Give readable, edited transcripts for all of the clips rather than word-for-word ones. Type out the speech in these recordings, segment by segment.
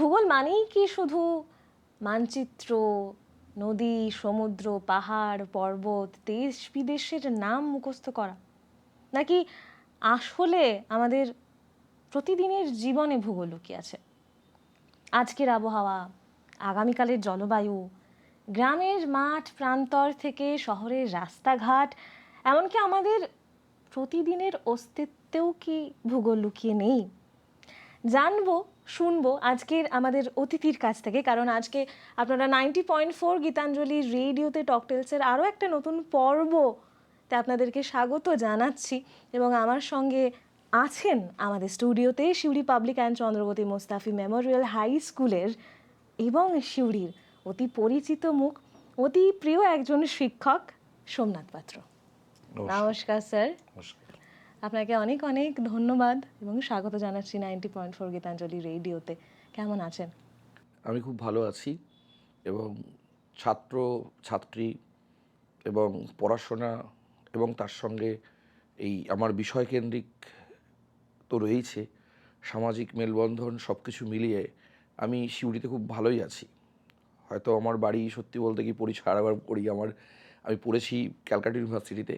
ভূগোল মানেই কি শুধু মানচিত্র, নদী, সমুদ্র, পাহাড়, পর্বত, দেশ বিদেশের নাম মুখস্থ করা, নাকি আসলে আমাদের প্রতিদিনের জীবনে ভূগোল লুকিয়ে আছে? আজকের আবহাওয়া, আগামীকালের জলবায়ু, গ্রামের মাঠ প্রান্তর থেকে শহরের রাস্তাঘাট, এমনকি আমাদের প্রতিদিনের অস্তিত্বেও কি ভূগোল লুকিয়ে নেই? জানবো, শুনবো আজকের আমাদের অতিথির কাছ থেকে, কারণ আজকে আপনারা 90.4 গীতাঞ্জলি রেডিওতে টকটেলসের আরও একটা নতুন পর্বতে আপনাদেরকে স্বাগত জানাচ্ছি। এবং আমার সঙ্গে আছেন আমাদের স্টুডিওতে Suri public and Chandrabati Mostafi memorial high স্কুলের এবং সিউড়ির অতি পরিচিত মুখ, অতি প্রিয় একজন শিক্ষক, সোমনাথ পাত্র। নমস্কার স্যার। আপনাকে অনেক অনেক ধন্যবাদ এবং স্বাগত জানাচ্ছি 90.4 গীতাঞ্জলি রেডিওতে। কেমন আছেন? আমি খুব ভালো আছি এবং ছাত্র ছাত্রী এবং পড়াশোনা এবং তার সঙ্গে এই আমার বিষয়কেন্দ্রিক তো রয়েছে, সামাজিক মেলবন্ধন সব কিছু মিলিয়ে আমি সিউড়িতে খুব ভালোই আছি। হয়তো আমার বাড়ি সত্যি বলতে কি ছাড়াবার করি আমি পড়েছি ক্যালকাটা ইউনিভার্সিটিতে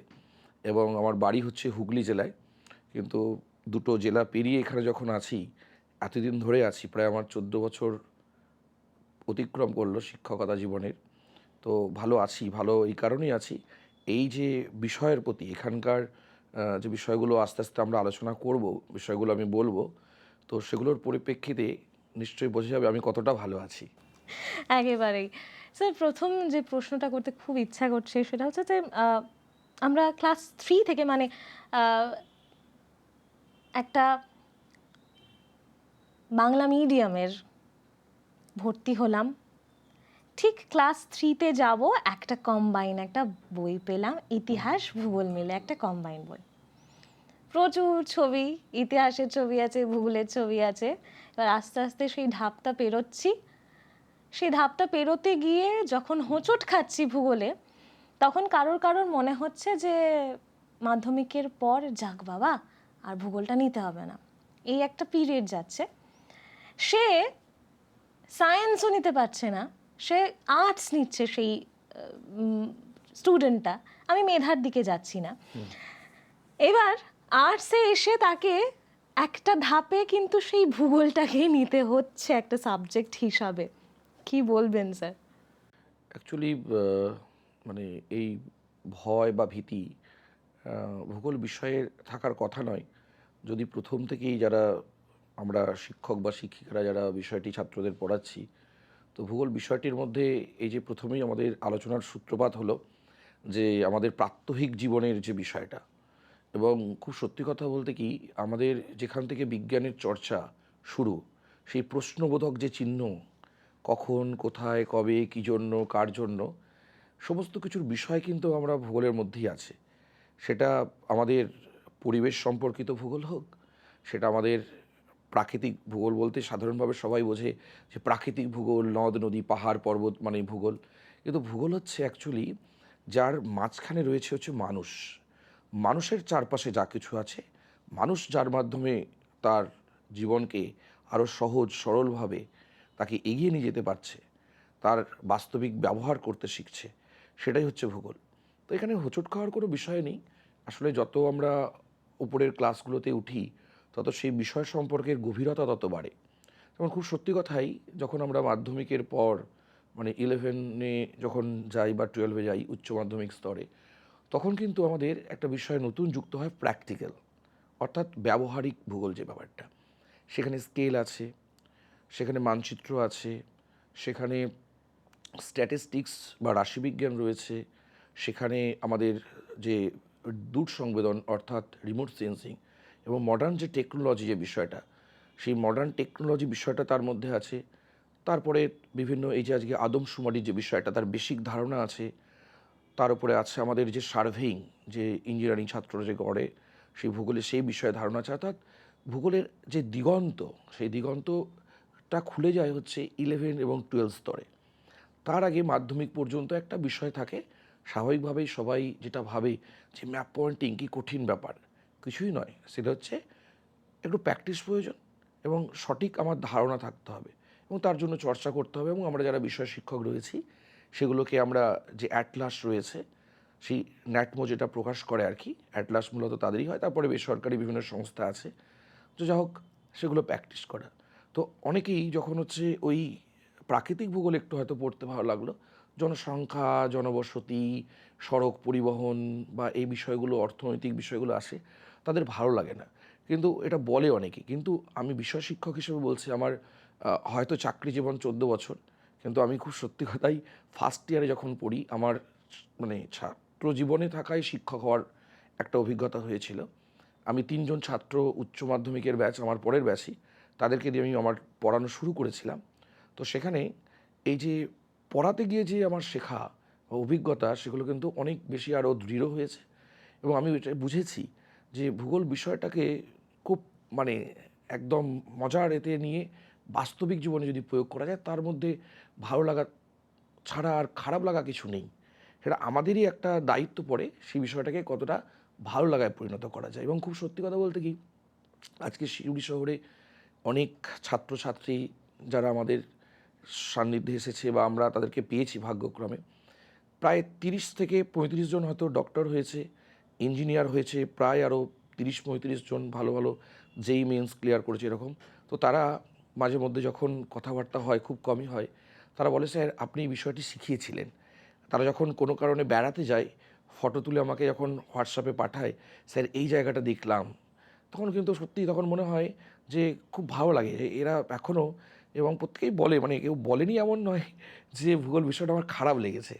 এবং আমার বাড়ি হচ্ছে হুগলি জেলায়, কিন্তু দুটো জেলা পেরিয়ে এখানে যখন আছি, এতদিন ধরে আছি, প্রায় আমার 14 বছর অতিক্রম করলো শিক্ষকতা জীবনের। তো ভালো আছি, ভালো এই কারণেই আছি, এই যে বিষয়ের প্রতি এখানকার যে বিষয়গুলো আস্তে আস্তে আমরা আলোচনা করব, বিষয়গুলো আমি বলবো, তো সেগুলোর পরিপ্রেক্ষিতে নিশ্চয়ই বোঝা যাবে আমি কতটা ভালো আছি। একেবারেই। স্যার, প্রথম যে প্রশ্নটা করতে খুব ইচ্ছা করছে সেটা হচ্ছে যে আমরা ক্লাস 3 থেকে, মানে একটা বাংলা মিডিয়ামের ভর্তি হলাম, ঠিক ক্লাস 3-তে যাব, একটা কম্বাইন একটা বই পেলাম, ইতিহাস ভূগোল মিলে একটা কম্বাইন বই। প্রচুর ছবি, ইতিহাসের ছবি আছে, ভূগোলের ছবি আছে। এবার আস্তে আস্তে সেই ধাপটা পেরোচ্ছি, সেই ধাপটা পেরোতে গিয়ে যখন হোঁচট খাচ্ছি ভূগোলে, তখন কারোর কারোর মনে হচ্ছে যে মাধ্যমিকের পর যাক বাবা, আর ভূগোলটা নিতে হবে না। এই একটা পিরিয়ড যাচ্ছে, সে সায়েন্সও নিতে পারছে না, সে আর্টস নিচ্ছে সেই স্টুডেন্টটা। আমি মেধার দিকে যাচ্ছি না। এবার আর্টসে এসে তাকে একটা ধাপে কিন্তু সেই ভূগোলটাকে নিতে হচ্ছে একটা সাবজেক্ট হিসাবে। কি বলবেন স্যার? অ্যাকচুয়ালি মানে এই ভয় বা ভীতি ভূগোল বিষয়ে থাকার কথা নয়। যদি প্রথম থেকেই যারা আমরা শিক্ষক বা শিক্ষিকারা যারা বিষয়টি ছাত্রদের পড়াচ্ছি, তো ভূগোল বিষয়টির মধ্যে এই যে প্রথমেই আমাদের আলোচনার সূত্রপাত হলো যে আমাদের প্রাত্যহিক জীবনের যে বিষয়টা, এবং খুব সত্যি কথা বলতে কি, আমাদের যেখান থেকে বিজ্ঞানের চর্চা শুরু, সেই প্রশ্নবোধক যে চিহ্ন, কখন, কোথায়, কবে, কী জন্য, কার জন্য, সমস্ত কিছুর বিষয় কিন্তু আমরা ভূগোলের মধ্যেই আছে। সেটা আমাদের পরিবেশ সম্পর্কিত ভূগোল হোক, সেটা আমাদের প্রাকৃতিক ভূগোল বলতে সাধারণভাবে সবাই বোঝে যে প্রাকৃতিক ভূগোল, নদ নদী পাহাড় পর্বত মানে ভূগোল, কিন্তু ভূগোল হচ্ছে অ্যাকচুয়ালি যার মাঝখানে রয়েছে হচ্ছে মানুষ, মানুষের চারপাশে যা কিছু আছে, মানুষ যার মাধ্যমে তার জীবনকে আরও সহজ সরলভাবে তাকে এগিয়ে নিয়ে যেতে পারছে, তার বাস্তবিক ব্যবহার করতে শিখছে, সেটাই হচ্ছে ভূগোল। তো এখানে হোঁচট খাওয়ার কোনো বিষয় নেই। আসলে যত আমরা উপরের ক্লাসগুলোতে উঠি, তত সেই বিষয় সম্পর্কের গভীরতা তত বাড়ে। যেমন খুব সত্যি কথাই, যখন আমরা মাধ্যমিকের পর মানে 11-এ যখন যাই বা 12-এ যাই, উচ্চ মাধ্যমিক স্তরে, তখন কিন্তু আমাদের একটা বিষয় নতুন যুক্ত হয়, প্র্যাকটিক্যাল, অর্থাৎ ব্যবহারিক ভূগোল যে ব্যাপারটা। সেখানে স্কেল আছে, সেখানে মানচিত্র আছে, সেখানে স্ট্যাটিস্টিক্স বা রাশিবিজ্ঞান রয়েছে, সেখানে আমাদের যে দূর সংবেদন অর্থাৎ রিমোট সেন্সিং এবং মডার্ন যে টেকনোলজি যে বিষয়টা, সেই মডার্ন টেকনোলজি বিষয়টা তার মধ্যে আছে। তারপরে বিভিন্ন এই যে আজকে আদমশুমারির যে বিষয়টা, তার বেসিক ধারণা আছে। তার উপরে আছে আমাদের যে সার্ভেইং, যে ইঞ্জিনিয়ারিং ছাত্ররা যে করে, সেই ভূগোলের সেই বিষয়ে ধারণা আছে। অর্থাৎ ভূগোলের যে দিগন্ত, সেই দিগন্তটা খুলে যায় হচ্ছে 11 এবং 12 স্তরে। তার আগে মাধ্যমিক পর্যন্ত একটা বিষয় থাকে, স্বাভাবিকভাবেই সবাই যেটা ভাবে যে ম্যাপ পয়েন্টিং কি কঠিন ব্যাপার, কিছুই নয়। সেটা হচ্ছে একটু প্র্যাকটিস প্রয়োজন এবং সঠিক আমার ধারণা থাকতে হবে। এবং এবং তার জন্য চর্চা করতে হবে, এবং আমরা যারা বিষয় শিক্ষক রয়েছি সেগুলোকে আমরা যে অ্যাটলাস রয়েছে, সেই ন্যাটমো যেটা প্রকাশ করে আর কি, অ্যাটলাস মূলত তাদেরই হয়, তারপরে বেসরকারি বিভিন্ন সংস্থা আছে, তো যা হোক সেগুলো প্র্যাকটিস করা। তো অনেকেই যখন হচ্ছে ওই প্রাকৃতিক ভূগোল একটু হয়তো পড়তে ভালো লাগলো, জনসংখ্যা, জনবসতি, সড়ক পরিবহন বা এই বিষয়গুলো, অর্থনৈতিক বিষয়গুলো আসে, তাদের ভালো লাগে না। কিন্তু এটা বলে অনেকে, কিন্তু আমি বিষয় শিক্ষক হিসেবে বলছি, আমার হয়তো চাকরি জীবন 14 বছর, কিন্তু আমি খুব সত্যি কথাই ফার্স্ট ইয়ারে যখন পড়ি, আমার মানে ছাত্র জীবনে থাকায় শিক্ষক হওয়ার একটা অভিজ্ঞতা হয়েছিল। আমি 3জন ছাত্র উচ্চ মাধ্যমিকের ব্যাচ, আমার পরের ব্যাচই, তাদেরকে দিয়ে আমি আমার পড়ানো শুরু করেছিলাম। তো সেখানে এই যে পড়াতে গিয়ে যে আমার শেখা বা অভিজ্ঞতা, সেগুলো কিন্তু অনেক বেশি আরও দৃঢ় হয়েছে, এবং আমি এটা বুঝেছি যে ভূগোল বিষয়টাকে খুব মানে একদম মজার এতে নিয়ে বাস্তবিক জীবনে যদি প্রয়োগ করা যায়, তার মধ্যে ভালো লাগা ছাড়া আর খারাপ লাগা কিছু নেই। সেটা আমাদেরই একটা দায়িত্ব পড়ে সেই বিষয়টাকে কতটা ভালো লাগায় পরিণত করা যায়। এবং খুব সত্যি কথা বলতে কি, আজকে সিউড়ি শহরে অনেক ছাত্রছাত্রী যারা আমাদের সান্নিধ্যে এসেছে বা আমরা তাদেরকে পেয়েছি ভাগ্যক্রমে, প্রায় 30 থেকে 35 জন হয়তো ডক্টর হয়েছে, ইঞ্জিনিয়ার হয়েছে, প্রায় আরও 30-35 জন ভালো ভালো যেই মেন্স ক্লিয়ার করেছে এরকম। তো তারা মাঝে মধ্যে যখন কথাবার্তা হয়, খুব কমই হয়, তারা বলে, স্যার আপনি এই বিষয়টি শিখিয়েছিলেন। তারা যখন কোনো কারণে বেড়াতে যায়, ফটো তুলে আমাকে যখন হোয়াটসঅ্যাপে পাঠায়, স্যার এই জায়গাটা দেখলাম, তখন কিন্তু সত্যিই তখন মনে হয় যে খুব ভালো লাগে যে এরা এখনও, এবং প্রত্যেকেই বলে, মানে কেউ বলেনি এমন নয় যে ভূগোল বিষয়টা আমার খারাপ লেগেছে,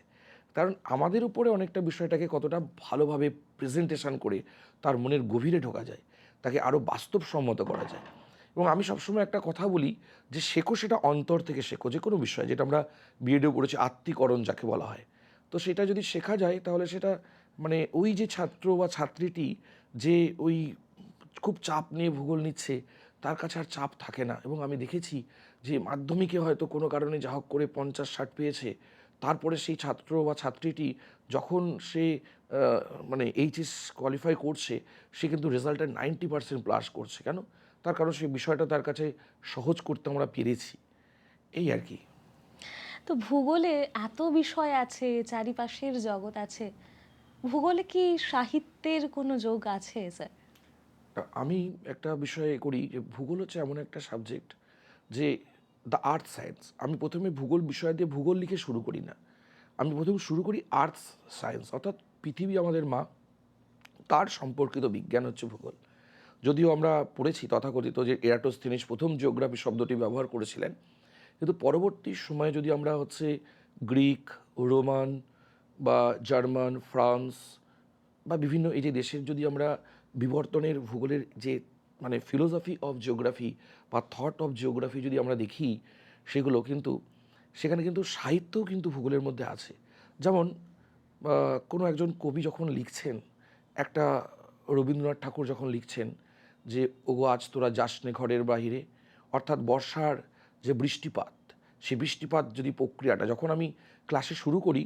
কারণ আমাদের উপরে অনেকটা বিষয়টাকে কতটা ভালোভাবে প্রেজেন্টেশন করে তার মনের গভীরে ঢোকা যায়, তাকে আরও বাস্তবসম্মত করা যায়। এবং আমি সবসময় একটা কথা বলি যে শেখো সেটা অন্তর থেকে শেখো, যে কোনো বিষয়, যেটা আমরা বিএডেও পড়েছি আত্মীকরণ যাকে বলা হয়। তো সেটা যদি শেখা যায় তাহলে সেটা মানে ওই যে ছাত্র বা ছাত্রীটি যে ওই খুব চাপ নিয়ে ভূগোল নিচ্ছে, তার কাছে আর চাপ থাকে না। এবং আমি দেখেছি যে মাধ্যমিকে হয়তো কোনো কারণে যা হোক করে 50-60 পেয়েছে, তারপরে সেই ছাত্র বা ছাত্রীটি যখন সে মানে এইচএস কোয়ালিফাই করছে, সে কিন্তু রেজাল্টে 90% প্লাস করছে। কেন? তার কারণ সেই বিষয়টা তার কাছে সহজ করতে আমরা পেরেছি, এই আর কি। তো ভূগোলে এত বিষয় আছে, চারিপাশের জগৎ আছে, ভূগোলে কি সাহিত্যের কোনো যোগ আছে স্যার? আমি একটা বিষয়ে করি যে ভূগোল হচ্ছে এমন একটা সাবজেক্ট যে দ্য আর্থ সায়েন্স। আমি প্রথমে ভূগোল বিষয় দিয়ে ভূগোল লিখে শুরু করি না, আমি প্রথমে শুরু করি আর্থ সায়েন্স, অর্থাৎ পৃথিবী আমাদের মা, তার সম্পর্কিত বিজ্ঞান হচ্ছে ভূগোল। যদিও আমরা পড়েছি তথাকথিত যে এরাটোস্থিনিস প্রথম জিওগ্রাফি শব্দটি ব্যবহার করেছিলেন, কিন্তু পরবর্তী সময়ে যদি আমরা হচ্ছে গ্রিক, রোমান বা জার্মান, ফ্রান্স বা বিভিন্ন এই যে দেশের যদি আমরা বিবর্তনের ভূগোলের যে মানে ফিলোসফি অফ জিওগ্রাফি বা থট অফ জিওগ্রাফি যদি আমরা দেখি, সেগুলো কিন্তু সেখানে কিন্তু সাহিত্যও কিন্তু ভূগোলের মধ্যে আছে। যেমন কোনো একজন কবি যখন লিখছেন, একটা রবীন্দ্রনাথ ঠাকুর যখন লিখছেন যে ওগো আজ তোরা যাসনে ঘরের বাহিরে, অর্থাৎ বর্ষার যে বৃষ্টিপাত, সেই বৃষ্টিপাত যদি প্রক্রিয়াটা যখন আমি ক্লাসে শুরু করি,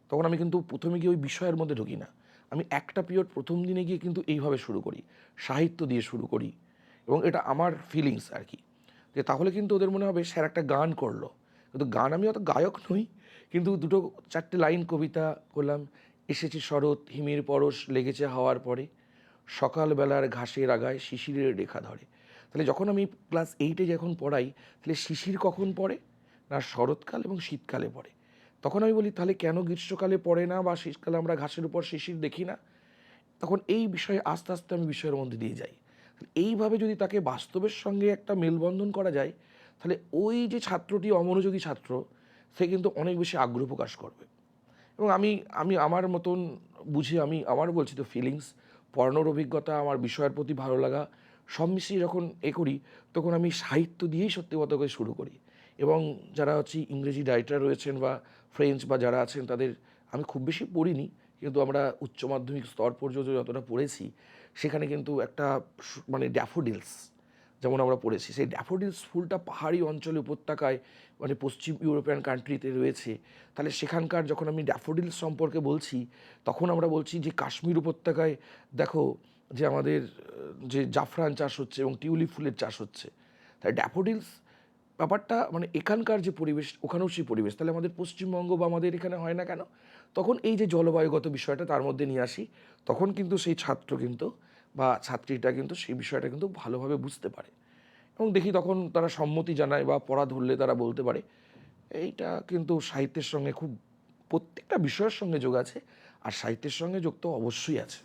তখন আমি কিন্তু প্রথমে গিয়ে ওই বিষয়ের মধ্যে ঢুকি না, আমি একটা পিরিয়ড প্রথম দিনে গিয়ে কিন্তু এইভাবে শুরু করি, সাহিত্য দিয়ে শুরু করি। এবং এটা আমার ফিলিংস আর কি, যে তাহলে কিন্তু ওদের মনে হবে স্যার একটা গান করলো, কিন্তু গান আমি অত গায়ক নই, কিন্তু 2-4টে লাইন কবিতা করলাম। এসেছে শরৎ হিমের পরশ লেগেছে হাওয়ার পরে, সকালবেলার ঘাসের আগায় শিশিরের রেখা ধরে। তাহলে যখন আমি ক্লাস 8-এ যখন পড়াই, তাহলে শিশির কখন পড়ে না, শরৎকাল এবং শীতকালে পড়ে। তখন আমি বলি তাহলে কেন গ্রীষ্মকালে পড়ে না বা শীতকালে আমরা ঘাসের উপর শিশির দেখি না? তখন এই বিষয়ে আস্তে আস্তে আমি বিষয়ের মধ্যে দিয়ে যাই। এইভাবে যদি তাকে বাস্তবের সঙ্গে একটা মেলবন্ধন করা যায়, তাহলে ওই যে ছাত্রটি অমনোযোগী ছাত্র, সে কিন্তু অনেক বেশি আগ্রহ প্রকাশ করবে। এবং আমি আমি আমার মতন বুঝে, আমি আমার বলছি তো ফিলিংস, পড়ানোর অভিজ্ঞতা, আমার বিষয়ের প্রতি ভালো লাগা, সব মিশিয়ে যখন করি, তখন আমি সাহিত্য দিয়েই সত্যি কথা করে শুরু করি। এবং যারা হচ্ছে ইংরেজি রাইটার রয়েছেন বা ফ্রেঞ্চ বা যারা আছেন, তাদের আমি খুব বেশি পড়িনি, কিন্তু আমরা উচ্চ মাধ্যমিক স্তর পর্যন্ত যতটা পড়েছি, সেখানে কিন্তু একটা মানে ড্যাফোডিলস যেমন আমরা পড়েছি, সেই ড্যাফোডিলস ফুলটা পাহাড়ি অঞ্চলে, উপত্যকায়, মানে পশ্চিম ইউরোপিয়ান কান্ট্রিতে রয়েছে। তাহলে সেখানকার যখন আমি ড্যাফোডিলস সম্পর্কে বলছি, তখন আমরা বলছি যে কাশ্মীর উপত্যকায় দেখো যে আমাদের যে জাফরান চাষ হচ্ছে এবং টিউলিপ ফুলের চাষ হচ্ছে। তাই ড্যাফোডিলস ব্যাপারটা মানে এখানকার যে পরিবেশ ওখানেও সেই পরিবেশ, তাহলে আমাদের পশ্চিমবঙ্গ বা আমাদের এখানে হয় না কেন? তখন এই যে জলবায়ুগত বিষয়টা তার মধ্যে নিয়ে আসি, তখন কিন্তু সেই ছাত্র কিন্তু বা ছাত্রীটা কিন্তু সেই বিষয়টা কিন্তু ভালোভাবে বুঝতে পারে এবং দেখি তখন তারা সম্মতি জানায় বা পড়া ধরলে তারা বলতে পারে। এইটা কিন্তু সাহিত্যের সঙ্গে খুব প্রত্যেকটা বিষয়ের সঙ্গে যোগ আছে, আর সাহিত্যের সঙ্গে যোগ তো অবশ্যই আছে।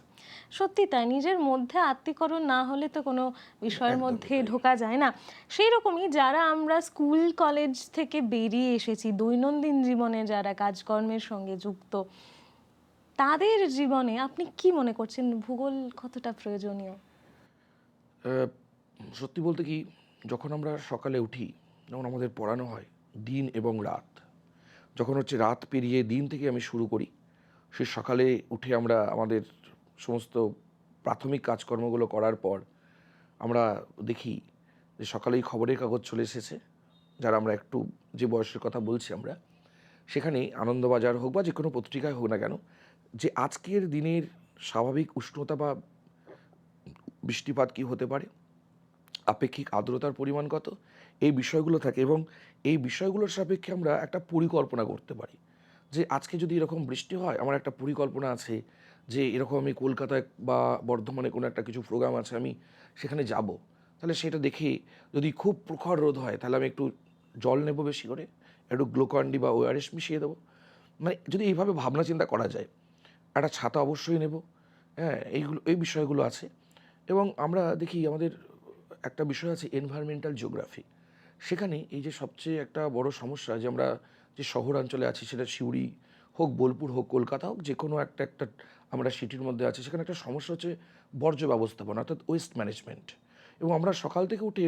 সত্যি তাই, নিজের মধ্যে আত্মীকরণ না হলে তো কোনো বিষয়ের একদমই মধ্যে তাই। ঢোকা যায় না। সেই রকমই যারা আমরা স্কুল কলেজ থেকে বেরিয়ে এসেছি, দৈনন্দিন জীবনে যারা কাজকর্মের সঙ্গে যুক্ত, তাদের জীবনে আপনি কি মনে করছেন ভূগোল কতটা প্রয়োজনীয়? আহ, সত্যি বলতে কি, যখন আমরা সকালে উঠি, যখন আমাদের পড়ানো হয় দিন এবং রাত, যখন হচ্ছে রাত পেরিয়ে দিন থেকে আমি শুরু করি, সে সকালে উঠে আমরা আমাদের সমস্ত প্রাথমিক কাজকর্মগুলো করার পর আমরা দেখি যে সকালেই খবরের কাগজ চলে এসেছে, যারা আমরা একটু যে বয়সের কথা বলছি আমরা, সেখানে আনন্দবাজার হোক বা যে কোনো পত্রিকায় হোক না কেন, যে আজকের দিনের স্বাভাবিক উষ্ণতা বা বৃষ্টিপাত কী হতে পারে, আপেক্ষিক আর্দ্রতার পরিমাণ কত, এই বিষয়গুলো থাকে এবং এই বিষয়গুলোর সাপেক্ষে আমরা একটা পরিকল্পনা করতে পারি যে আজকে যদি এরকম বৃষ্টি হয়, আমার একটা পরিকল্পনা আছে যে এরকম আমি কলকাতায় বা বর্ধমানে কোনো একটা কিছু প্রোগ্রাম আছে, আমি সেখানে যাব। তাহলে সেটা দেখে যদি খুব প্রখর রোদ হয়, তাহলে আমি একটু জল নেব বেশি করে, একটু গ্লুকন-ডি বা ওআরএস মিশিয়ে দেবো। মানে যদি এইভাবে ভাবনা চিন্তা করা যায়, একটা ছাতা অবশ্যই নেব। হ্যাঁ, এই বিষয়গুলো আছে এবং আমরা দেখি আমাদের একটা বিষয় আছে এনভায়রনমেন্টাল জিওগ্রাফি। সেখানে এই যে সবচেয়ে একটা বড় সমস্যা যে আমরা যে শহরাঞ্চলে আছি, সেটা সিউড়ি হোক, বোলপুর হোক, কলকাতা হোক, যে কোনো একটা একটা আমরা সিটির মধ্যে আছি, সেখানে একটা সমস্যা হচ্ছে বর্জ্য ব্যবস্থাপনা, অর্থাৎ ওয়েস্ট ম্যানেজমেন্ট। এবং আমরা সকাল থেকে উঠে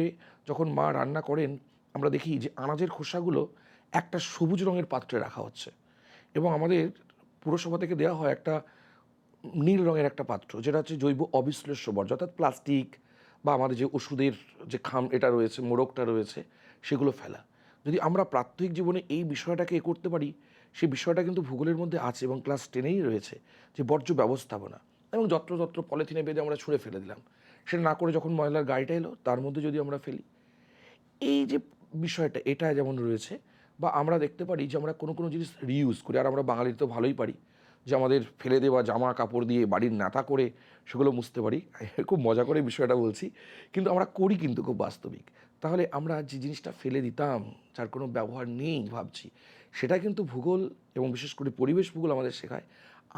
যখন মা রান্না করেন, আমরা দেখি যে আনাজের খোসাগুলো একটা সবুজ রঙের পাত্রে রাখা হচ্ছে এবং আমাদের পুরসভা থেকে দেওয়া হয় একটা নীল রঙের একটা পাত্র, যেটা হচ্ছে জৈব অবিশ্লেষ্য বর্জ্য, অর্থাৎ প্লাস্টিক বা আমাদের যে ওষুধের যে এটা রয়েছে, মোড়কটা রয়েছে, সেগুলো ফেলা। যদি আমরা প্রাত্যহিক জীবনে এই বিষয়টাকে করতে পারি, সেই বিষয়টা কিন্তু ভূগোলের মধ্যে আছে এবং ক্লাস 10-এই রয়েছে, যে বর্জ্য ব্যবস্থাপনা। এবং যত্রতত্র পলিথিনে বেঁধে আমরা ছুঁড়ে ফেলে দিলাম, সেটা না করে যখন ময়লার গাড়িটা এলো তার মধ্যে যদি আমরা ফেলি, এই যে বিষয়টা এটা যেমন রয়েছে। বা আমরা দেখতে পারি যে আমরা কোনো কোনো জিনিস রিইউজ করি, আর আমরা বাঙালি তো ভালোই পারি যে আমাদের ফেলে দেওয়া জামা কাপড় দিয়ে বাড়ির ন্যাতা করে সেগুলো মুছতে পারি। খুব মজা করে বিষয়টা বলছি, কিন্তু আমরা করি কিন্তু খুব বাস্তবিক। তাহলে আমরা যে জিনিসটা ফেলে দিতাম, যার কোনো ব্যবহার নেই ভাবছি, সেটা কিন্তু ভূগোল এবং বিশেষ করে পরিবেশ ভূগোল আমাদের শেখায়।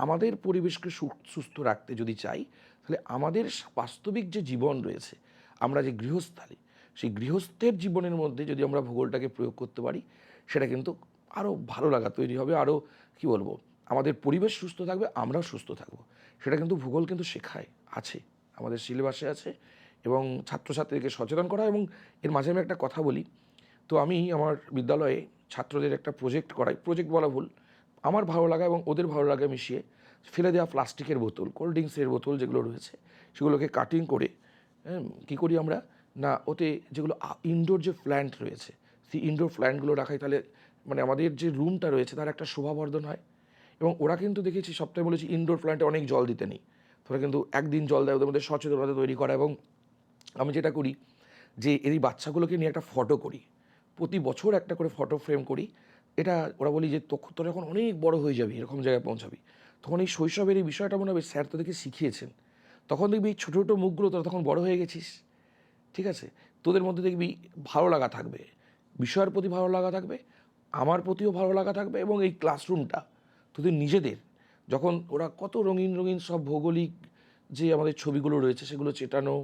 আমাদের পরিবেশকে সুস্থ রাখতে যদি চাই, তাহলে আমাদের বাস্তবিক যে জীবন রয়েছে, আমরা যে গৃহস্থালী, সেই গৃহস্থের জীবনের মধ্যে যদি আমরা ভূগোলটাকে প্রয়োগ করতে পারি, সেটা কিন্তু আরও ভালো লাগা তৈরি হবে, আরও কী বলবো, আমাদের পরিবেশ সুস্থ থাকবে, আমরাও সুস্থ থাকবো। সেটা কিন্তু ভূগোল কিন্তু শেখায়, আছে, আমাদের সিলেবাসে আছে এবং ছাত্রছাত্রীদেরকে সচেতন করা। এবং এর মাঝে আমি একটা কথা বলি, তো আমি আমার বিদ্যালয়ে ছাত্রদের একটা প্রজেক্ট করাই, প্রজেক্ট বলা ভুল, আমার ভালো লাগা এবং ওদের ভালো লাগা মিশিয়ে ফেলে দেওয়া প্লাস্টিকের বোতল, কোল্ড ড্রিঙ্কসের বোতল যেগুলো রয়েছে, সেগুলোকে কাটিং করে কী করি আমরা, না ওতে যেগুলো ইনডোর যে প্ল্যান্ট রয়েছে, সেই ইনডোর প্ল্যান্টগুলো রাখাই, তাহলে মানে আমাদের যে রুমটা রয়েছে তার একটা শোভাবর্ধন হয়। এবং ওরা কিন্তু দেখেছি, সপ্তাহে বলেছি ইনডোর প্ল্যান্টে অনেক জল দিতে নেই, তোরা কিন্তু একদিন জল দেয়, ওদের মধ্যে সচেতনতা তৈরি করা। এবং আমি যেটা করি যে এই বাচ্চাগুলোকে নিয়ে একটা ফটো করি, প্রতি বছর একটা করে ফটো ফ্রেম করি। এটা ওরা বলি যে তোরা যখন অনেক বড় হয়ে যাবি, এরকম জায়গায় পৌঁছাবি, তখন এই শৈশবের এই বিষয়টা মনে হবে স্যার তোদেরকে শিখিয়েছেন, তখন দেখবি এই ছোটো ছোটো মুখগুলো তোরা তখন বড় হয়ে গেছিস, ঠিক আছে, তোদের মধ্যে দেখবি ভালো লাগা থাকবে, বিষয়ের প্রতি ভালো লাগা থাকবে, আমার প্রতিও ভালো লাগা থাকবে। এবং এই ক্লাসরুমটা তোদের নিজেদের, যখন ওরা কত রঙিন রঙিন সব ভৌগোলিক যে আমাদের ছবিগুলো রয়েছে, সেগুলো চেটানো,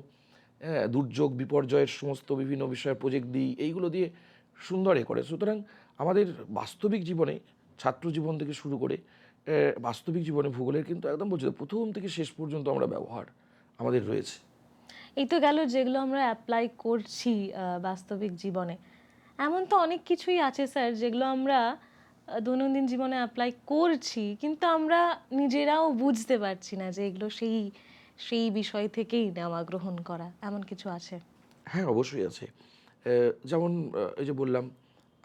হ্যাঁ, দুর্যোগ বিপর্যয়ের সমস্ত বিভিন্ন বিষয়ের প্রজেক্ট দিই, এইগুলো দিয়ে সুন্দর করে। সুতরাং আমাদের বাস্তবিক জীবনে, ছাত্র জীবন থেকে শুরু করে বাস্তবিক জীবনে ভূগোলের কিন্তু একদম বলছি তো, প্রথম থেকে শেষ পর্যন্ত আমরা ব্যবহার আমাদের রয়েছে। এই তো গেল যেগুলো আমরা অ্যাপ্লাই করছি বাস্তবিক জীবনে। এমন তো অনেক কিছুই আছে স্যার যেগুলো আমরা দৈনন্দিন জীবনে অ্যাপ্লাই করছি, কিন্তু আমরা নিজেরাও বুঝতে পারছি না যে এগুলো সেই সেই বিষয় থেকেই নেওয়া, গ্রহণ করা, এমন কিছু আছে? হ্যাঁ, অবশ্যই আছে। যেমন এই যে বললাম,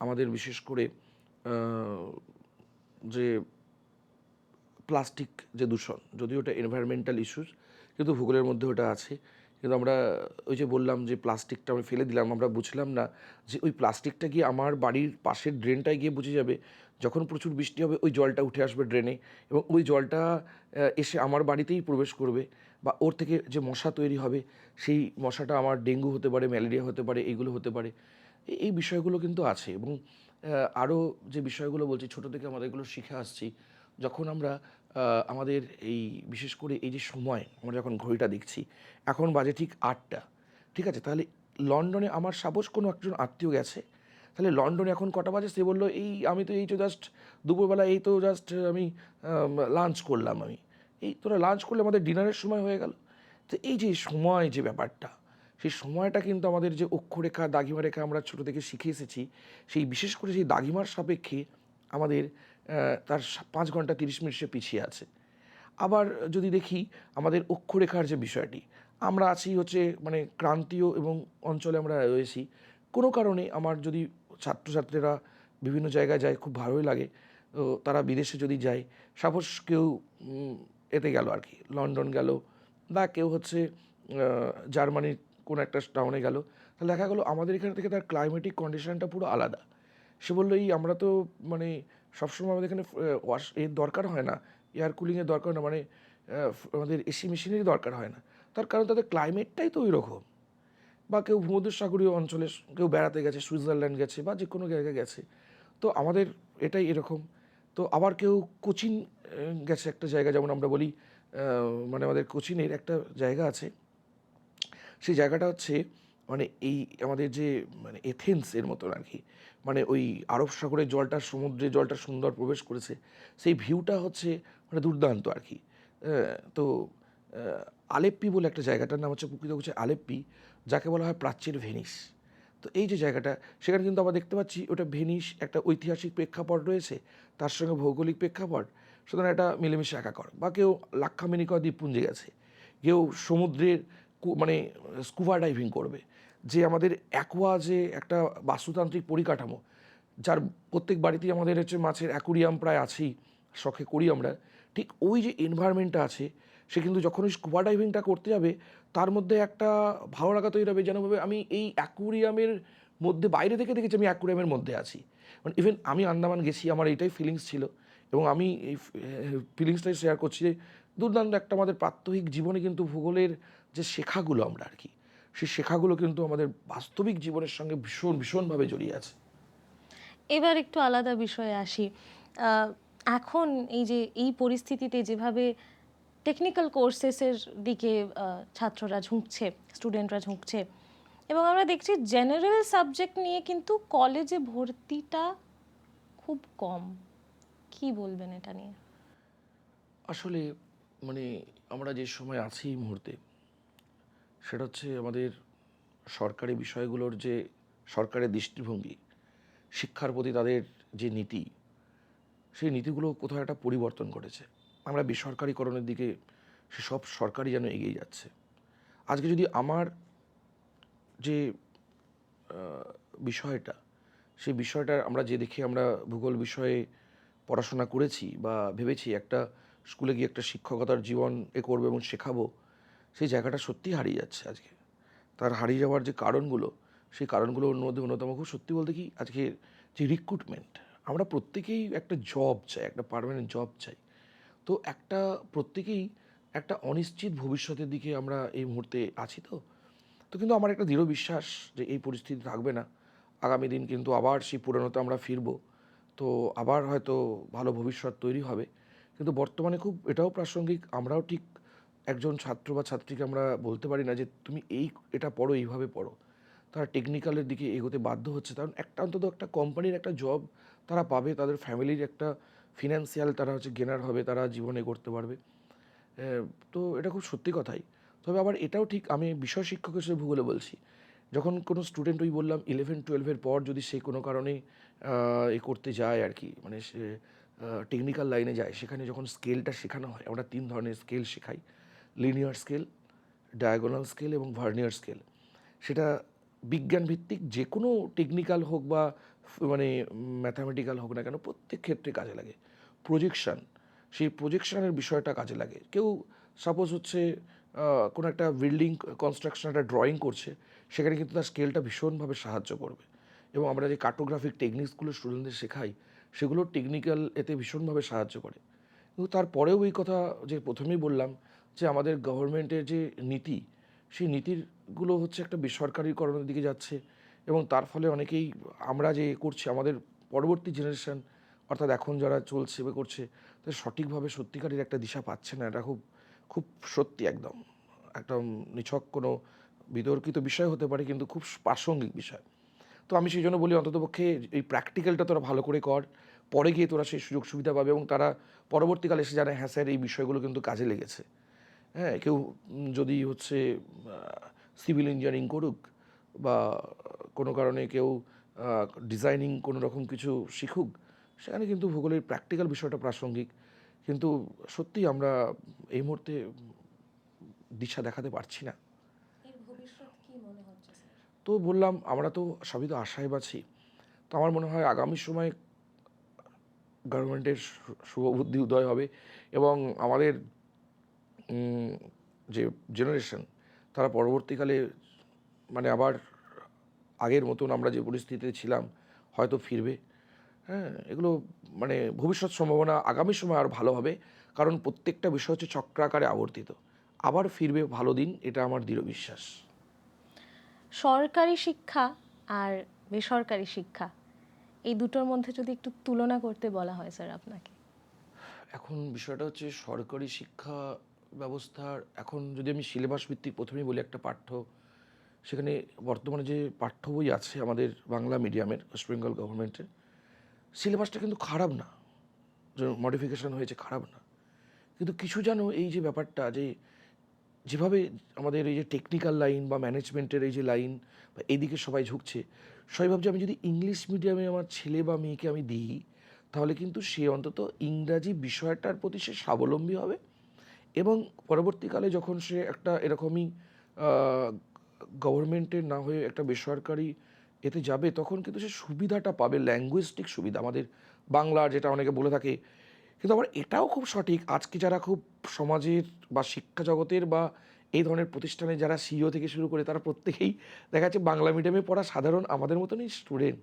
আমাদের বিশেষ করে যে প্লাস্টিক যে দূষণ, যদিও ওটা এনভায়রনমেন্টাল ইস্যুস, কিন্তু ভূগোলের মধ্যে ওটা আছে। কিন্তু আমরা ওই যে বললাম যে প্লাস্টিকটা আমরা ফেলে দিলাম, আমরা বুঝলাম না যে ওই প্লাস্টিকটা গিয়ে আমার বাড়ির পাশের ড্রেনটায় গিয়ে বুঝে যাবে, যখন প্রচুর বৃষ্টি হবে ওই জলটা উঠে আসবে ড্রেনে, এবং ওই জলটা এসে আমার বাড়িতেই প্রবেশ করবে, বা ওর থেকে যে মশা তৈরি হবে সেই মশাটা আমার ডেঙ্গু হতে পারে, ম্যালেরিয়া হতে পারে, এইগুলো হতে পারে। এই বিষয়গুলো কিন্তু আছে। এবং আরও যে বিষয়গুলো বলছি, ছোটো থেকে আমাদের এগুলো শিখে আসছি। যখন আমরা আমাদের এই বিশেষ করে এই যে সময় আমরা যখন ঘড়িটা দেখছি, এখন বাজে ঠিক 8টা, ঠিক আছে? তাহলে লন্ডনে আমার সাপোজ কোনো একজন আত্মীয় গেছে, তাহলে লন্ডনে এখন কটা বাজে? সে বললো এই আমি তো এই তো জাস্ট দুপুরবেলা এই তো জাস্ট আমি লাঞ্চ করলাম। আমি এই তোরা লাঞ্চ করলে আমাদের ডিনারের সময় হয়ে গেল। তো এই যে সময় যে ব্যাপারটা, সেই সময়টা কিন্তু আমাদের যে অক্ষরেখা দাগিমা রেখা আমরা ছোটো থেকে শিখে এসেছি, সেই বিশেষ করে সেই দাগিমার সাপেক্ষে আমাদের তার 5 ঘন্টা 30 মিনিট সে পিছিয়ে আছে। আবার যদি দেখি আমাদের অক্ষরেখার যে বিষয়টি, আমরা আছি হচ্ছে মানে ক্রান্তীয় এবং অঞ্চলে আমরা রয়েছি। কোনো কারণে আমার যদি ছাত্রছাত্রীরা বিভিন্ন জায়গায় যায়, খুব ভালোই লাগে। তো তারা বিদেশে যদি যায়, সাপোজ কেউ এতে গেল আর কি, লন্ডন গেল, বা কেউ হচ্ছে জার্মানির কোনো একটা টাউনে গেল, তাহলে দেখা গেলো আমাদের এখান থেকে তার ক্লাইমেটিক কন্ডিশনটা পুরো আলাদা। সে বললো এই আমরা তো মানে সবসময় আমাদের এখানে ওয়াশ এর দরকার হয় না, এয়ার কুলিংয়ের দরকার হয় না, মানে আমাদের এসি মেশিনেরই দরকার হয় না। তার কারণ তাদের ক্লাইমেটটাই তো ওই রকম। বা কেউ ভূমধ্যসাগরীয় অঞ্চলে কেউ বেড়াতে গেছে, সুইজারল্যান্ড গেছে বা যে কোনো জায়গায় গেছে, তো আমাদের এটাই এরকম। তো আবার কেউ কোচিন গেছে একটা জায়গা, যেমন আমরা বলি মানে আমাদের কোচিনের একটা জায়গা আছে, সেই জায়গাটা হচ্ছে মানে এই আমাদের যে মানে এথেন্স এর মতন আর কি, মানে ওই আরব সাগরের জলটা সমুদ্রের জলটা সুন্দর প্রবেশ করেছে, সেই ভিউটা হচ্ছে মানে দুর্দান্ত আর কি। তো আলেপ্পি বলে একটা জায়গাটার নাম হচ্ছে, প্রকৃত হচ্ছে আলেপ্পি, যাকে বলা হয় প্রাচ্যের ভেনিস। তো এই যে জায়গাটা, সেখানে কিন্তু আমরা দেখতে পাচ্ছি ওটা ভেনিস, একটা ঐতিহাসিক প্রেক্ষাপট রয়েছে, তার সঙ্গে ভৌগোলিক প্রেক্ষাপট, সুতরাং এটা মিলেমিশে একাকার। বা কেউ লাক্ষামিনিকয় দ্বীপপুঞ্জে গেছে, কেউ সমুদ্রের মানে স্কুবা ডাইভিং করবে, যে আমাদের অ্যাকোয়া যে একটা বাস্তুতান্ত্রিক পরিকাঠামো, যার প্রত্যেক বাড়িতেই আমাদের হচ্ছে মাছের অ্যাকুরিয়াম প্রায় আছেই, শখে করি আমরা, ঠিক ওই যে এনভায়রনমেন্টটা আছে, সে কিন্তু যখন ওই স্কুবা ডাইভিংটা করতে যাবে, তার মধ্যে একটা ভালো লাগা তৈরি হবে, যেন ভাবে আমি এই অ্যাকুরিয়ামের মধ্যে, বাইরে থেকে দেখেছি আমি অ্যাকুরিয়ামের মধ্যে আছি। মানে ইভেন আমি আন্দামান গেছি, আমার এইটাই ফিলিংস ছিল, এবং আমি এই ফিলিংসটাই শেয়ার করছি যে দুর্দান্ত একটা আমাদের প্রাত্যহিক জীবনে কিন্তু ভূগোলের যে শেখাগুলো আমরা আর কি, সেই শেখাগুলো কিন্তু আমাদের বাস্তবিক জীবনের সঙ্গে ভীষণ ভীষণভাবে জড়িয়ে আছে। এবার একটু আলাদা বিষয়ে আসি। আহ, এখন এই যে এই পরিস্থিতিতে যেভাবে টেকনিক্যাল কোর্সেসের দিকে ছাত্ররা ঝুঁকছে, স্টুডেন্টরা ঝুঁকছে, এবং আমরা দেখছি জেনারেল সাবজেক্ট নিয়ে কিন্তু কলেজে ভর্তিটা খুব কম। কি বলবেন এটা নিয়ে? আসলে মানে আমরা যে সময় আছি এই মুহূর্তে, সেটা হচ্ছে আমাদের সরকারি বিষয়গুলোর যে সরকারের দৃষ্টিভঙ্গি, শিক্ষার প্রতি তাদের যে নীতি, সেই নীতিগুলো কোথাও একটা পরিবর্তন ঘটেছে। আমরা বেসরকারিকরণের দিকে সেসব সরকারই যেন এগিয়ে যাচ্ছে। আজকে যদি আমার যে বিষয়টা, সেই বিষয়টা আমরা যে দেখে আমরা ভূগোল বিষয়ে পড়াশোনা করেছি বা ভেবেছি একটা স্কুলে গিয়ে একটা শিক্ষকতার জীবন করবো এবং শেখাবো, সেই জায়গাটা সত্যিই হারিয়ে যাচ্ছে আজকে। তার হারিয়ে যাওয়ার যে কারণগুলো, সেই কারণগুলোর মধ্যে অন্যতম, খুব সত্যি বলতে কি, আজকে যে রিক্রুটমেন্ট, আমরা প্রত্যেকেই একটা জব চাই, একটা পার্মানেন্ট জব চাই। তো একটা প্রত্যেকেই একটা অনিশ্চিত ভবিষ্যতের দিকে আমরা এই মুহূর্তে আছি। তো তো কিন্তু আমার একটা দৃঢ় বিশ্বাস যে এই পরিস্থিতি থাকবে না। আগামী দিন কিন্তু আবার সেই পুরনোতে আমরা ফিরব। তো আবার হয়তো ভালো ভবিষ্যৎ তৈরি হবে। কিন্তু বর্তমানে খুব এটাও প্রাসঙ্গিক, আমরাও ঠিক একজন ছাত্র বা ছাত্রীকে আমরা বলতে পারি না যে তুমি এটা পড়ো, এইভাবে পড়ো। তারা টেকনিক্যালের দিকে এগোতে বাধ্য হচ্ছে, কারণ একটা অন্তত একটা কোম্পানির একটা জব তারা পাবে, তাদের ফ্যামিলির একটা ফিনান্সিয়াল তারা হচ্ছে গেনার হবে, তারা জীবনে করতে পারবে। আহ, তো এটা খুব সত্যি কথাই। তবে আবার এটাও ঠিক, আমি বিষয় শিক্ষক হিসেবে ভূগোলে বলছি, যখন কোনো স্টুডেন্ট, ওই বললাম 11-12-এর পর যদি সে কোনো কারণে করতে যায় আর কি, মানে সে টেকনিক্যাল লাইনে যায়, সেখানে যখন স্কেলটা শেখানো হয়, আমরা 3 ধরনের স্কেল শেখাই: লিনিয়ার স্কেল, ডায়াগোনাল স্কেল এবং ভার্নিয়ার স্কেল। সেটা বিজ্ঞান ভিত্তিক, যে কোনো টেকনিক্যাল হোক বা মানে ম্যাথামেটিক্যাল হোক না কেন, প্রত্যেক ক্ষেত্রে কাজে লাগে। প্রজেকশান, সেই প্রজেকশানের বিষয়টা কাজে লাগে। কেউ সাপোজ হচ্ছে কোনো একটা বিল্ডিং কনস্ট্রাকশন একটা ড্রয়িং করছে, সেখানে কিন্তু তার স্কেলটা ভীষণভাবে সাহায্য করবে। এবং আমরা যে কার্টোগ্রাফিক টেকনিক্সগুলো স্টুডেন্টদের শেখাই, সেগুলো টেকনিক্যাল এতে ভীষণভাবে সাহায্য করে। কিন্তু তারপরেও এই কথা যে প্রথমেই বললাম, যে আমাদের গভর্নমেন্টের যে নীতি, সেই নীতিগুলো হচ্ছে একটা বেসরকারিকরণের দিকে যাচ্ছে। এবং তার ফলে অনেকেই আমরা যে করছি, আমাদের পরবর্তী জেনারেশন, অর্থাৎ এখন যারা চলছে বা করছে, তাদের সঠিকভাবে সত্যিকারের একটা দিশা পাচ্ছে না। এটা খুব খুব সত্যি, একদম একদম নিছক কোনো বিতর্কিত বিষয় হতে পারে, কিন্তু খুব প্রাসঙ্গিক বিষয়। তো আমি সেই জন্য বলি, অন্ততপক্ষে এই প্র্যাকটিক্যালটা তোরা ভালো করে কর, পরে গিয়ে তোরা সেই সুযোগ সুবিধা পাবে এবং তারা পরবর্তীকালে এসে জানে, হ্যাঁ স্যার এই বিষয়গুলো কিন্তু কাজে লেগেছে। হ্যাঁ, কেউ যদি হচ্ছে সিভিল ইঞ্জিনিয়ারিং করুক, বা কোনো কারণে কেউ ডিজাইনিং কোনো রকম কিছু শিখুক, সেখানে কিন্তু ভূগোলের প্র্যাকটিক্যাল বিষয়টা প্রাসঙ্গিক। কিন্তু সত্যি আমরা এই মুহূর্তে দিশা দেখাতে পারছি না। এর ভবিষ্যৎ কি মনে হচ্ছে স্যার? তো বললাম, আমরা তো সবই তো আশায় বাছি। তো আমার মনে হয় আগামী সময়ে গভর্নমেন্টের শুভবুদ্ধি উদয় হবে এবং আমাদের যে জেনারেশন, তারা পরবর্তীকালে মানে আবার আগের মতন আমরা যে পরিস্থিতিতে ছিলাম হয়তো ফিরবে। হ্যাঁ, এগুলো মানে ভবিষ্যৎ সম্ভাবনা আগামী সময় আর ভালো হবে, কারণ প্রত্যেকটা বিষয় হচ্ছে চক্রাকারে আবর্তিত। আবার ফিরবে ভালো দিন, এটা আমার দৃঢ় বিশ্বাস। সরকারি শিক্ষা আর বেসরকারি শিক্ষা, এই দুটোর মধ্যে যদি একটু তুলনা করতে বলা হয় স্যার আপনাকে। এখন বিষয়টা হচ্ছে সরকারি শিক্ষা ব্যবস্থার, এখন যদি আমি সিলেবাস ভিত্তিক প্রথমেই বলি, একটা পাঠ্য, সেখানে বর্তমানে যে পাঠ্য বই আছে আমাদের বাংলা মিডিয়ামের, ওয়েস্ট বেঙ্গল গভর্নমেন্টের, সিলেবাসটা কিন্তু খারাপ না, যে মডিফিকেশন হয়েছে খারাপ না। কিন্তু কিছু যেন এই যে ব্যাপারটা, যে যেভাবে আমাদের এই যে টেকনিক্যাল লাইন বা ম্যানেজমেন্টের এই যে লাইন বা এইদিকে সবাই ঝুঁকছে, সবাই ভাবছে আমি যদি ইংলিশ মিডিয়ামে আমার ছেলে বা মেয়েকে আমি দিই, তাহলে কিন্তু সে অন্তত ইংরাজি বিষয়টার প্রতি সে স্বাবলম্বী হবে। এবং পরবর্তীকালে যখন সে একটা এরকমই গভর্নমেন্টের না হয়ে একটা বেসরকারি এতে যাবে, তখন কিন্তু সে সুবিধাটা পাবে, ল্যাঙ্গুয়েস্টিক সুবিধা, আমাদের বাংলার যেটা অনেকে বলে থাকে। কিন্তু আবার এটাও খুব সঠিক, আজকে যারা খুব সমাজের বা শিক্ষা জগতের বা এই ধরনের প্রতিষ্ঠানে যারা সিইও থেকে শুরু করে, তারা প্রত্যেকেই দেখা যাচ্ছে বাংলা মিডিয়ামে পড়া সাধারণ আমাদের মতনই স্টুডেন্ট।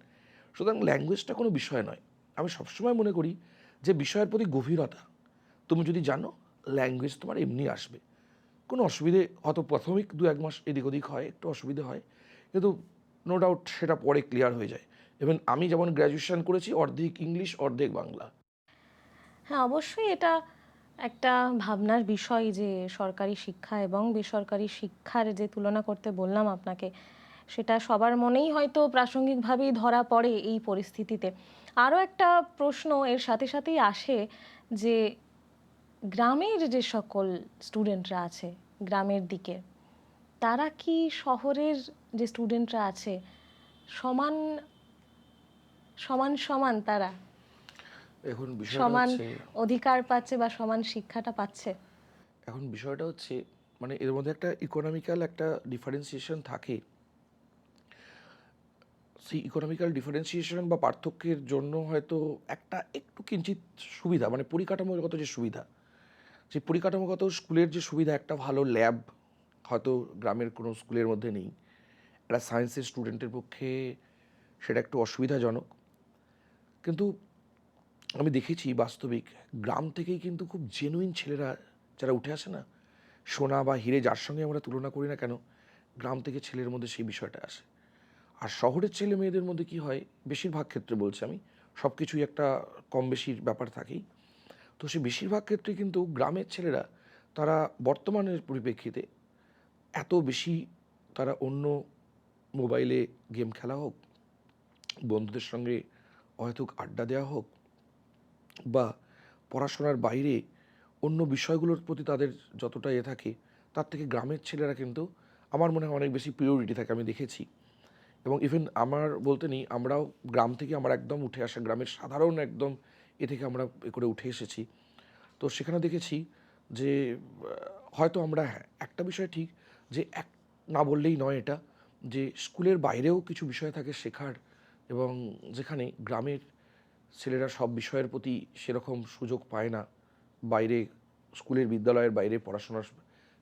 সুতরাং ল্যাঙ্গুয়েজটা কোনো বিষয় নয়। আমি সবসময় মনে করি যে বিষয়ের প্রতি গভীরতা তুমি যদি জানো, ল্যাঙ্গুয়েজ তোমার এমনি আসবে, কোনো অসুবিধে হয়তো প্রাথমিক 1-2 মাস এদিক ওদিক হয়, একটু অসুবিধে হয়, কিন্তু নো ডাউট সেটা পরে ক্লিয়ার হয়ে যায়। এবং আমি যেমন গ্র্যাজুয়েশন করেছি অর্ধেক ইংলিশ অর্ধেক বাংলা। হ্যাঁ, অবশ্যই এটা একটা ভাবনার বিষয় যে সরকারি শিক্ষা এবং বেসরকারি শিক্ষার যে তুলনা করতে বললাম আপনাকে, সেটা সবার মনেই হয়তো প্রাসঙ্গিকভাবেই ধরা পড়ে এই পরিস্থিতিতে। আরও একটা প্রশ্ন এর সাথে সাথেই আসে যে গ্রামের যে সকল স্টুডেন্টরা আছে গ্রামের দিকে, তারা কি শহরের যে স্টুডেন্টরা আছে সমান সমান সমান তারা এখন বিষয়টা সমান হচ্ছে অধিকার পাচ্ছে বা সমান শিক্ষাটা পাচ্ছে? এখন বিষয়টা হচ্ছে মানে এর মধ্যে একটা ইকোনমিক্যাল একটা ডিফারেন্সিয়েশন থাকে। সেই ইকোনমিক্যাল ডিফারেন্সিয়েশন বা পার্থক্যের জন্য হয়তো একটা একটু কিঞ্চিত সুবিধা, মানে পরিকাঠামোগত যে সুবিধা, সেই পরিকাঠামোগত স্কুলের যে সুবিধা, একটা ভালো ল্যাব হয়তো গ্রামের কোনো স্কুলের মধ্যে নেই। একটা সায়েন্সের স্টুডেন্টের পক্ষে সেটা একটু অসুবিধাজনক। কিন্তু আমি দেখেছি বাস্তবিক, গ্রাম থেকেই কিন্তু খুব জেনুইন ছেলেরা যারা উঠে আসে না, সোনা বা হিরে যার সঙ্গে আমরা তুলনা করি না কেন, গ্রাম থেকে ছেলের মধ্যে সেই বিষয়টা আসে। আর শহরের ছেলে মেয়েদের মধ্যে কি হয়, বেশিরভাগ ক্ষেত্রে বলছি আমি, সব কিছুই একটা কম বেশির ব্যাপার থাকেই। তো সে বেশিরভাগ ক্ষেত্রে কিন্তু গ্রামের ছেলেরা, তারা বর্তমানের পরিপ্রেক্ষিতে এত বেশি, তারা অন্য মোবাইলে গেম খেলা হোক, বন্ধুদের সঙ্গে অহেতুক আড্ডা দেওয়া হোক, বা পড়াশোনার বাইরে অন্য বিষয়গুলোর প্রতি তাদের যতটা থাকে, তার থেকে গ্রামের ছেলেরা কিন্তু আমার মনে হয় অনেক বেশি প্রিয়োরিটি থাকে, আমি দেখেছি। এবং ইভেন আমার বলতে নেই, আমরাও গ্রাম থেকে আমরা একদম উঠে আসা, গ্রামের সাধারণ একদম এ থেকে আমরা এ করে উঠে এসেছি। তো সেখানে দেখেছি যে হয়তো আমরা, হ্যাঁ একটা বিষয় ঠিক, যে এক না বললেই নয় এটা, যে স্কুলের বাইরেও কিছু বিষয় থাকে শেখার, এবং যেখানে গ্রামের ছেলেরা সব বিষয়ের প্রতি সেরকম সুযোগ পায় না। বাইরে স্কুলের বিদ্যালয়ের বাইরে পড়াশোনার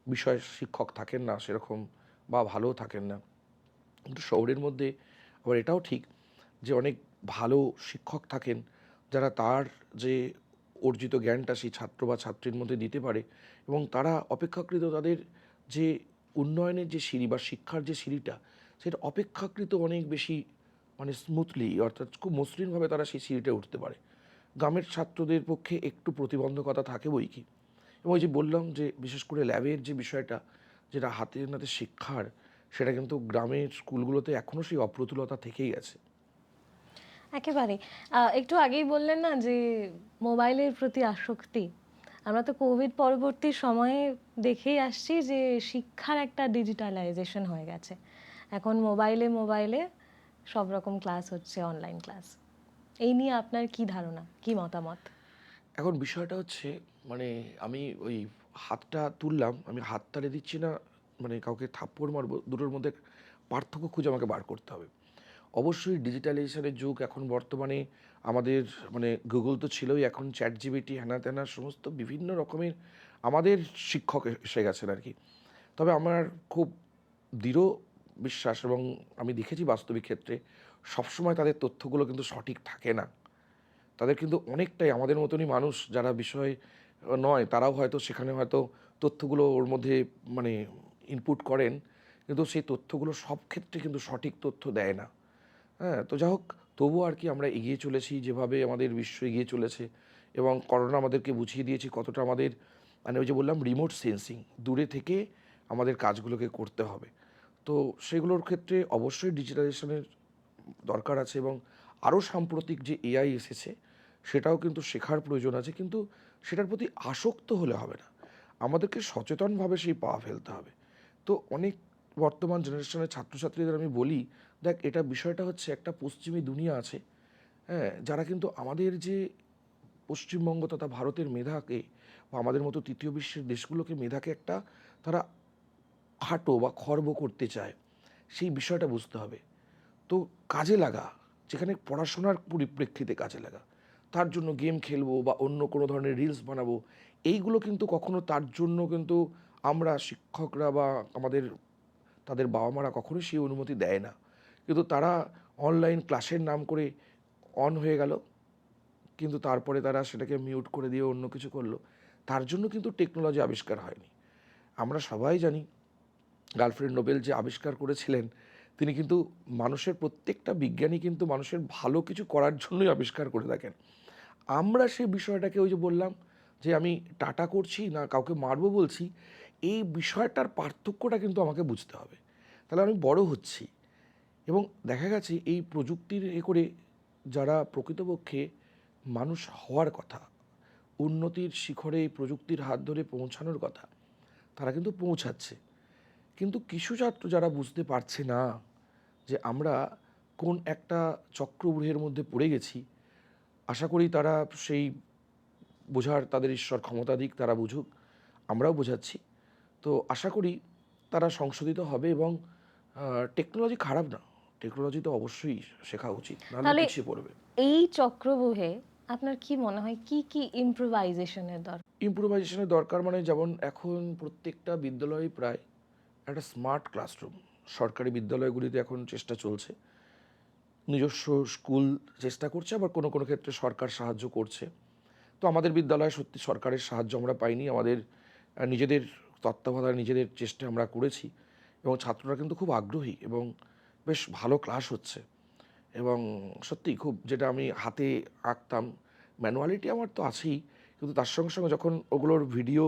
বিষয় শিক্ষক থাকেন না সেরকম, বা ভালোও থাকেন না। কিন্তু শহরের মধ্যে আবার এটাও ঠিক যে অনেক ভালো শিক্ষক থাকেন, যারা তার যে অর্জিত জ্ঞানটা সেই ছাত্র বা ছাত্রীর মধ্যে দিতে পারে, এবং তারা অপেক্ষাকৃত তাদের যে উন্নয়নের যে সিঁড়ি বা শিক্ষার যে সিঁড়িটা, সেটা অপেক্ষাকৃত অনেক বেশি মানে স্মুথলি, অর্থাৎ খুব মসৃণভাবে তারা সেই সিঁড়িটা উঠতে পারে। গ্রামের ছাত্রদের পক্ষে একটু প্রতিবন্ধকতা থাকে বই কি। এবং ওই যে বললাম যে বিশেষ করে ল্যাবের যে বিষয়টা, যেটা হাতে নাতে শিক্ষার, সেটা কিন্তু গ্রামের স্কুলগুলোতে এখনও সেই অপ্রতুলতা থেকেই আছে। একেবারে। একটু আগেই বললেন না যে মোবাইলের প্রতি আসক্তি। আমরা তো কোভিড পরবর্তী সময়ে দেখেই আসছি যে শিক্ষার একটা ডিজিটালাইজেশন হয়ে গেছে। এখন মোবাইলে মোবাইলে সব রকম ক্লাস হচ্ছে, অনলাইন ক্লাস। এই নিয়ে আপনার কি ধারণা, কি মতামত? এখন বিষয়টা হচ্ছে, মানে আমি ওই হাতটা তুললাম, আমি হাত তাড়িয়ে দিচ্ছি না, মানে কাউকে থাপ্পড় মারবো, দুটোর মধ্যে পার্থক্য খুঁজে আমাকে বার করতে হবে। অবশ্যই ডিজিটালাইজেশনের যুগ এখন বর্তমানে আমাদের, মানে গুগল তো ছিলই, এখন চ্যাট জিপিটি হ্যানা ত্যানা সমস্ত বিভিন্ন রকমের আমাদের শিক্ষক এসে গেছেন আর কি। তবে আমার খুব দৃঢ় বিশ্বাস, এবং আমি দেখেছি বাস্তবিক ক্ষেত্রে, সবসময় তাদের তথ্যগুলো কিন্তু সঠিক থাকে না। তাদের কিন্তু অনেকটাই আমাদের মতনই মানুষ যারা বিষয় নয়, তারাও হয়তো সেখানে হয়তো তথ্যগুলো ওর মধ্যে মানে ইনপুট করেন, কিন্তু সেই তথ্যগুলো সব ক্ষেত্রে কিন্তু সঠিক তথ্য দেয় না। হ্যাঁ, তো যা হোক, তবুও আর কি আমরা এগিয়ে চলেছি যেভাবে আমাদের বিশ্ব এগিয়ে চলেছে, এবং করোনা আমাদেরকে বুঝিয়ে দিয়েছে কতটা আমাদের, মানে ওই যে বললাম রিমোট সেন্সিং, দূরে থেকে আমাদের কাজগুলোকে করতে হবে। তো সেগুলোর ক্ষেত্রে অবশ্যই ডিজিটালাইজেশনের দরকার আছে, এবং আরও সাম্প্রতিক যে এআই এসেছে সেটাও কিন্তু শেখার প্রয়োজন আছে, কিন্তু সেটার প্রতি আসক্ত হলে হবে না, আমাদেরকে সচেতনভাবে সেই পা ফেলতে হবে। তো অনেক বর্তমান জেনারেশনের ছাত্রছাত্রীদের আমি বলি, দেখ এটা বিষয়টা হচ্ছে একটা পশ্চিমী দুনিয়া আছে, হ্যাঁ, যারা কিন্তু আমাদের যে পশ্চিমবঙ্গ তথা ভারতের মেধাকে, বা আমাদের মতো তৃতীয় বিশ্বের দেশগুলোকে মেধাকে একটা তারা খাটো বা খর্ব করতে চায়, সেই বিষয়টা বুঝতে হবে। তো কাজে লাগা, যেখানে পড়াশোনার পরিপ্রেক্ষিতে কাজে লাগা, তার জন্য গেম খেলবো বা অন্য কোনো ধরনের রিলস বানাবো, এইগুলো কিন্তু কখনো তার জন্য কিন্তু আমরা শিক্ষকরা বা আমাদের তাদের বাবা মারা কখনোই সেই অনুমতি দেয় না। কিন্তু তারা অনলাইন ক্লাসের নাম করে অন হয়ে গেল, কিন্তু তারপরে তারা সেটাকে মিউট করে দিয়ে অন্য কিছু করলো। তার জন্য কিন্তু টেকনোলজি আবিষ্কার হয়নি। আমরা সবাই জানি আলফ্রেড নোবেল যে আবিষ্কার করেছিলেন, তিনি কিন্তু মানুষের, প্রত্যেকটা বিজ্ঞানী কিন্তু মানুষের ভালো কিছু করার জন্যই আবিষ্কার করে থাকেন। আমরা সেই বিষয়টাকে, ওই যে বললাম যে আমি টাটা করছি না কাউকে মারবো বলছি, এই বিষয়টার পার্থক্যটা কিন্তু আমাকে বুঝতে হবে। তাহলে আমি বড় হচ্ছি, এবং দেখা গেছে এই প্রযুক্তির করে যারা প্রকৃতপক্ষে মানুষ হওয়ার কথা, উন্নতির শিখরে এই প্রযুক্তির হাত ধরে পৌঁছানোর কথা, তারা কিন্তু পৌঁছাচ্ছে। কিন্তু কিছু ছাত্র যারা বুঝতে পারছে না যে আমরা কোন একটা চক্রব্যূহের মধ্যে পড়ে গেছি, আশা করি তারা সেই বোঝার, তাদের ঈশ্বর ক্ষমতা দিক, তারা বুঝুক, আমরাও বোঝাচ্ছি। তো আশা করি তারা সংশোধিত হবে, এবং টেকনোলজি খারাপ না, টেকনোলজি তো অবশ্যই শেখা উচিত, নাহলে তাহলে পিছিয়ে পড়বে। এই চক্রব্যূহে আপনার কি মনে হয় কি কি ইম্প্রোভাইজেশনের দরকার? ইম্প্রোভাইজেশনের দরকার, মানে যেমন এখন প্রত্যেকটা বিদ্যালয়ে প্রায় একটা স্মার্ট ক্লাসরুম, সরকারি বিদ্যালয়গুলিতে এখন চেষ্টা চলছে, নিজস্ব স্কুল চেষ্টা করছে, আবার কোনো কোনো ক্ষেত্রে সরকার সাহায্য করছে। তো আমাদের বিদ্যালয়ে সত্যি সরকারের সাহায্য আমরা পাইনি, আমাদের নিজেদের তত্ত্বাবধানে নিজেদের চেষ্টা আমরা করেছি, এবং ছাত্ররা কিন্তু খুব আগ্রহী, এবং বেশ ভালো ক্লাস হচ্ছে। এবং সত্যি খুব, যেটা আমি হাতে আঁকতাম, ম্যানুয়ালিটি আমার তো আছেই, কিন্তু তার সঙ্গে সঙ্গে যখন ওগুলোর ভিডিও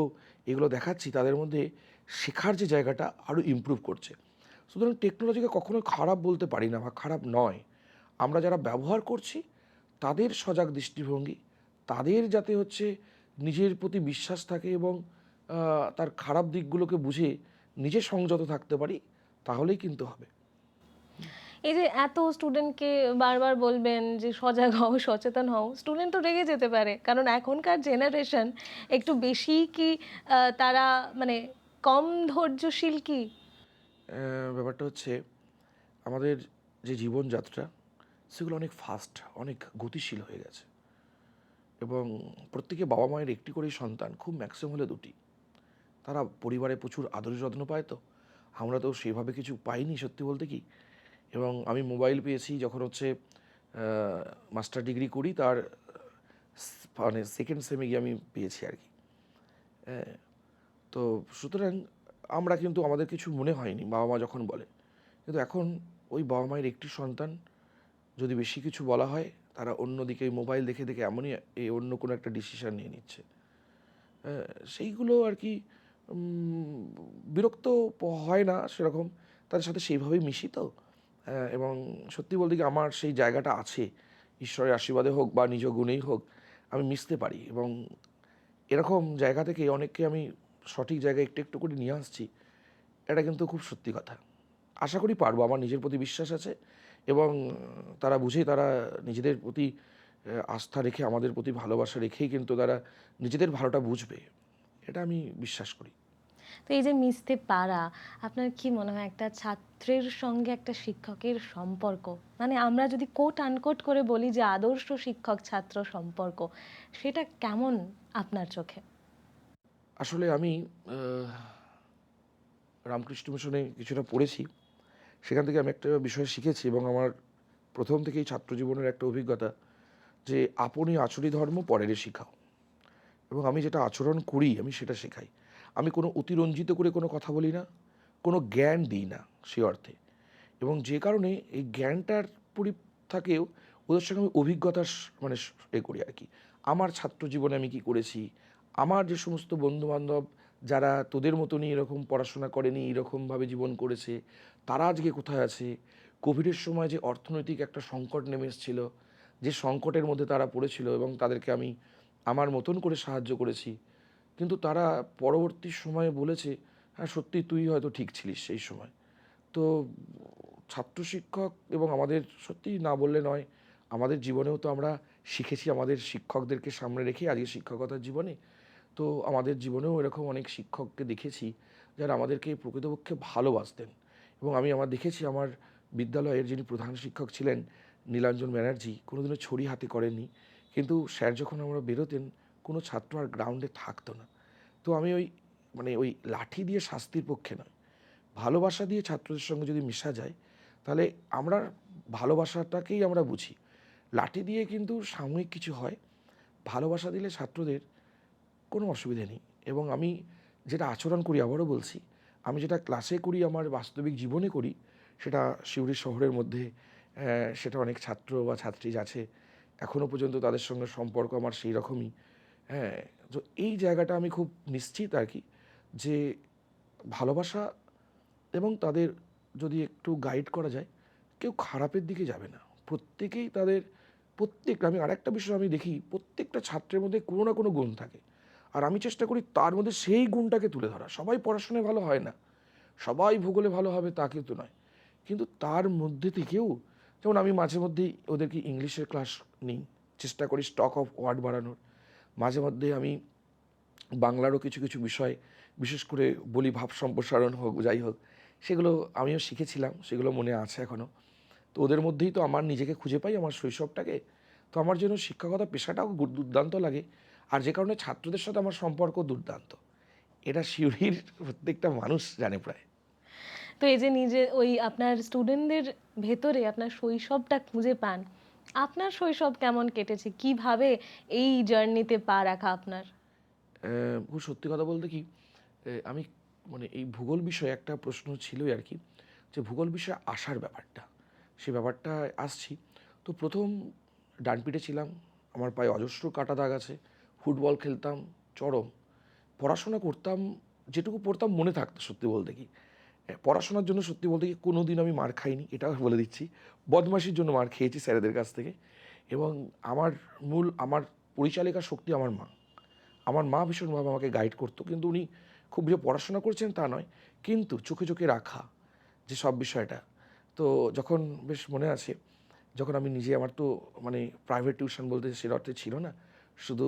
এগুলো দেখাচ্ছি, তাদের মধ্যে শেখার যে জায়গাটা আরও ইমপ্রুভ করছে। সুতরাং টেকনোলজিকে কখনোই খারাপ বলতে পারি না, বা খারাপ নয়। আমরা যারা ব্যবহার করছি তাদের সজাগ দৃষ্টিভঙ্গি, তাদের যাতে হচ্ছে নিজের প্রতি বিশ্বাস থাকে, এবং তার খারাপ দিকগুলোকে বুঝে নিজে সংযত থাকতে পারি, তাহলেই কিন্তু হবে। এই যে এত স্টুডেন্টকে বারবার বলবেন যে সজাগ হও, সচেতন হও, স্টুডেন্ট তো রেগে যেতে পারে, কারণ এখনকার জেনারেশন একটু বেশি কি তারা মানে কম ধৈর্যশীল কি? ব্যাপারটা হচ্ছে, আমাদের যে জীবনযাত্রা, সেগুলো অনেক ফাস্ট, অনেক গতিশীল হয়ে গেছে, এবং প্রত্যেকে বাবা মায়ের একটি করেই সন্তান, খুব ম্যাক্সিমাম হলে দুটি। তারা পরিবারে প্রচুর আদর যত্ন পায়, তো আমরা তো সেভাবে কিছু পাইনি সত্যি বলতে কি। এবং আমি মোবাইল পেয়েছি যখন হচ্ছে মাস্টার ডিগ্রি করি, তার মানে সেকেন্ড সেমে গিয়ে আমি পেয়েছি আর কি। হ্যাঁ, তো সুতরাং আমরা কিন্তু আমাদের কিছু মনে হয়নি বাবা মা যখন বলে, কিন্তু এখন ওই বাবা মায়ের একটি সন্তান যদি বেশি কিছু বলা হয়, তারা অন্যদিকে মোবাইল দেখে দেখে এমনই অন্য কোনো একটা ডিসিশন নিয়ে নিচ্ছে। সেইগুলো আর কি বিরক্ত হয় না সেরকম, তাদের সাথে সেইভাবেই মিশি তো। এবং সত্যি বলতে কি আমার সেই জায়গাটা আছে, ঈশ্বরের আশীর্বাদে হোক বা নিজ গুণেই হোক, আমি মিশতে পারি। এবং এরকম জায়গা থেকে অনেককে আমি সঠিক জায়গায় একটু একটু করে নিয়ে আসছি, এটা কিন্তু খুব সত্যি কথা। আশা করি পারবো, আমার নিজের প্রতি বিশ্বাস আছে। এবং তারা বুঝে, তারা নিজেদের প্রতি আস্থা রেখে, আমাদের প্রতি ভালোবাসা রেখেই কিন্তু তারা নিজেদের ভালোটা বুঝবে, এটা আমি বিশ্বাস করি। তো এই যে মিশতে পারা, আপনার কি মনে হয় একটা ছাত্রের সঙ্গে একটা শিক্ষকের সম্পর্ক, মানে আমরা যদি কোট আনকোট করে বলি যে আদর্শ শিক্ষক ছাত্র সম্পর্ক, সেটা কেমন আপনার চোখে? আসলে আমি রামকৃষ্ণ মিশনে কিছুটা পড়েছি, সেখান থেকে আমি একটা বিষয় শিখেছি। এবং আমার প্রথম থেকেই ছাত্র জীবনের একটা অভিজ্ঞতা যে আপনি আচরি ধর্ম পরেরে শিখাও। এবং আমি যেটা আচরণ করি আমি সেটা শেখাই। আমি কোনো অতিরঞ্জিত করে কোনো কথা বলি না, কোনো জ্ঞান দিই না সে অর্থে। এবং যে কারণে এই জ্ঞানটার থাকেও ওদের সঙ্গে আমি অভিজ্ঞতার মানে করি আর কি। আমার ছাত্র জীবনে আমি কি করেছি, আমার যে সমস্ত বন্ধুবান্ধব যারা তোদের মতনই এরকম পড়াশোনা করেনি, এরকমভাবে জীবন করেছে, তারা আজকে কোথায় আছে। কোভিডের সময় যে অর্থনৈতিক একটা সংকট নেমে এসেছিল, যে সংকটের মধ্যে তারা পড়েছিল এবং তাদেরকে আমি আমার মতন করে সাহায্য করেছি। কিন্তু তারা পরবর্তী সময়ে বলেছে, হ্যাঁ সত্যি তুই হয়তো ঠিক ছিলিস সেই সময়। তো ছাত্র শিক্ষক এবং আমাদের সত্যি না বললে নয়, আমাদের জীবনেও তো আমরা শিখেছি আমাদের শিক্ষকদেরকে সামনে রেখে আজকে শিক্ষকতার জীবনে। তো আমাদের জীবনেও এরকম অনেক শিক্ষককে দেখেছি যারা আমাদেরকে প্রকৃতপক্ষে ভালোবাসতেন। এবং আমি দেখেছি আমার বিদ্যালয়ের যিনি প্রধান শিক্ষক ছিলেন নীলাঞ্জন ব্যানার্জি, কোনোদিনও ছড়ি হাতে করেননি। কিন্তু স্যার যখন আমরা বেরোতেন, কোনো ছাত্র আর গ্রাউন্ডে থাকতো না। তো আমি ওই লাঠি দিয়ে শাস্তির পক্ষে নয়, ভালোবাসা দিয়ে ছাত্রদের সঙ্গে যদি মেশা যায়, তাহলে আমরা ভালোবাসাটাকেই আমরা বুঝি। লাঠি দিয়ে কিন্তু সাময়িক কিছু হয়, ভালোবাসা দিলে ছাত্রদের কোনো অসুবিধে নেই। এবং আমি যেটা আচরণ করি, আবারও বলছি, আমি যেটা ক্লাসে করি আমার বাস্তবিক জীবনে করি, সেটা সিউড়ি শহরের মধ্যে সেটা অনেক ছাত্র বা ছাত্রী আছে, এখনও পর্যন্ত তাদের সঙ্গে সম্পর্ক আমার সেই রকমই। হ্যাঁ, তো এই জায়গাটা আমি খুব নিশ্চিত আর কি যে ভালোবাসা এবং তাদের যদি একটু গাইড করা যায়, কেউ খারাপের দিকে যাবে না। প্রত্যেকেই তাদের প্রত্যেকটা, আমি আরেকটা বিষয় আমি দেখি, প্রত্যেকটা ছাত্রের মধ্যে কোনো না কোনো গুণ থাকে। আর আমি চেষ্টা করি তার মধ্যে সেই গুণটাকে তুলে ধরা। সবাই পড়াশোনায় ভালো হয় না, সবাই ভূগোলে ভালো হবে তা কিন্তু নয়। কিন্তু তার মধ্যে থেকেও, যেমন আমি মাঝে মধ্যেই ওদেরকে ইংলিশের ক্লাস নিই, চেষ্টা করি স্টক অফ ওয়ার্ড বাড়ানোর। মাঝে মধ্যে আমি বাংলারও কিছু কিছু বিষয়, বিশেষ করে বলি ভাব সম্প্রসারণ হোক যাই হোক, সেগুলো আমিও শিখেছিলাম, সেগুলো মনে আছে এখনও। তো ওদের মধ্যেই তো আমার নিজেকে খুঁজে পাই, আমার শৈশবটাকে। তো আমার জন্য শিক্ষকতা পেশাটাও দুর্দান্ত লাগে। আর যে কারণে ছাত্রদের সাথে আমার সম্পর্ক দুর্দান্ত, এটা সিউড়ির প্রত্যেকটা মানুষ জানে প্রায়। তো এই যে নিজে ওই আপনার স্টুডেন্টদের ভেতরে আপনার শৈশবটা খুঁজে পান, আপনার শৈশব কেমন কেটেছে, কিভাবে এই জার্নিতে পা রাখা আপনার? খুব সত্যি কথা বলতে কি, আমি মানে এই ভূগোল বিষয়ে একটা প্রশ্ন ছিলই আর কি, যে ভূগোল বিষয়ে আসার ব্যাপারটা, সে ব্যাপারটা আসছি। তো প্রথম ডানপিটে ছিলাম, আমার পায়ে অজস্র কাটা দাগ আছে, ফুটবল খেলতাম চরম, পড়াশোনা করতাম, যেটুকু পড়তাম মনে থাকতো সত্যি বলতে কি। পড়াশোনার জন্য সত্যি বলতে কি কোনো দিন আমি মার খাইনি, এটাও বলে দিচ্ছি। বদমাশির জন্য মার খেয়েছি স্যারেদের কাছ থেকে। এবং আমার পরিচালিকা শক্তি আমার মা। আমার মা ভীষণভাবে আমাকে গাইড করতো, কিন্তু উনি খুব যে পড়াশোনা করছেন তা নয়, কিন্তু চোখে চোখে রাখা যে সব বিষয়টা। তো যখন বেশ মনে আছে, যখন আমি নিজে, আমার তো মানে প্রাইভেট টিউশন বলতে সে অর্থে ছিল না, শুধু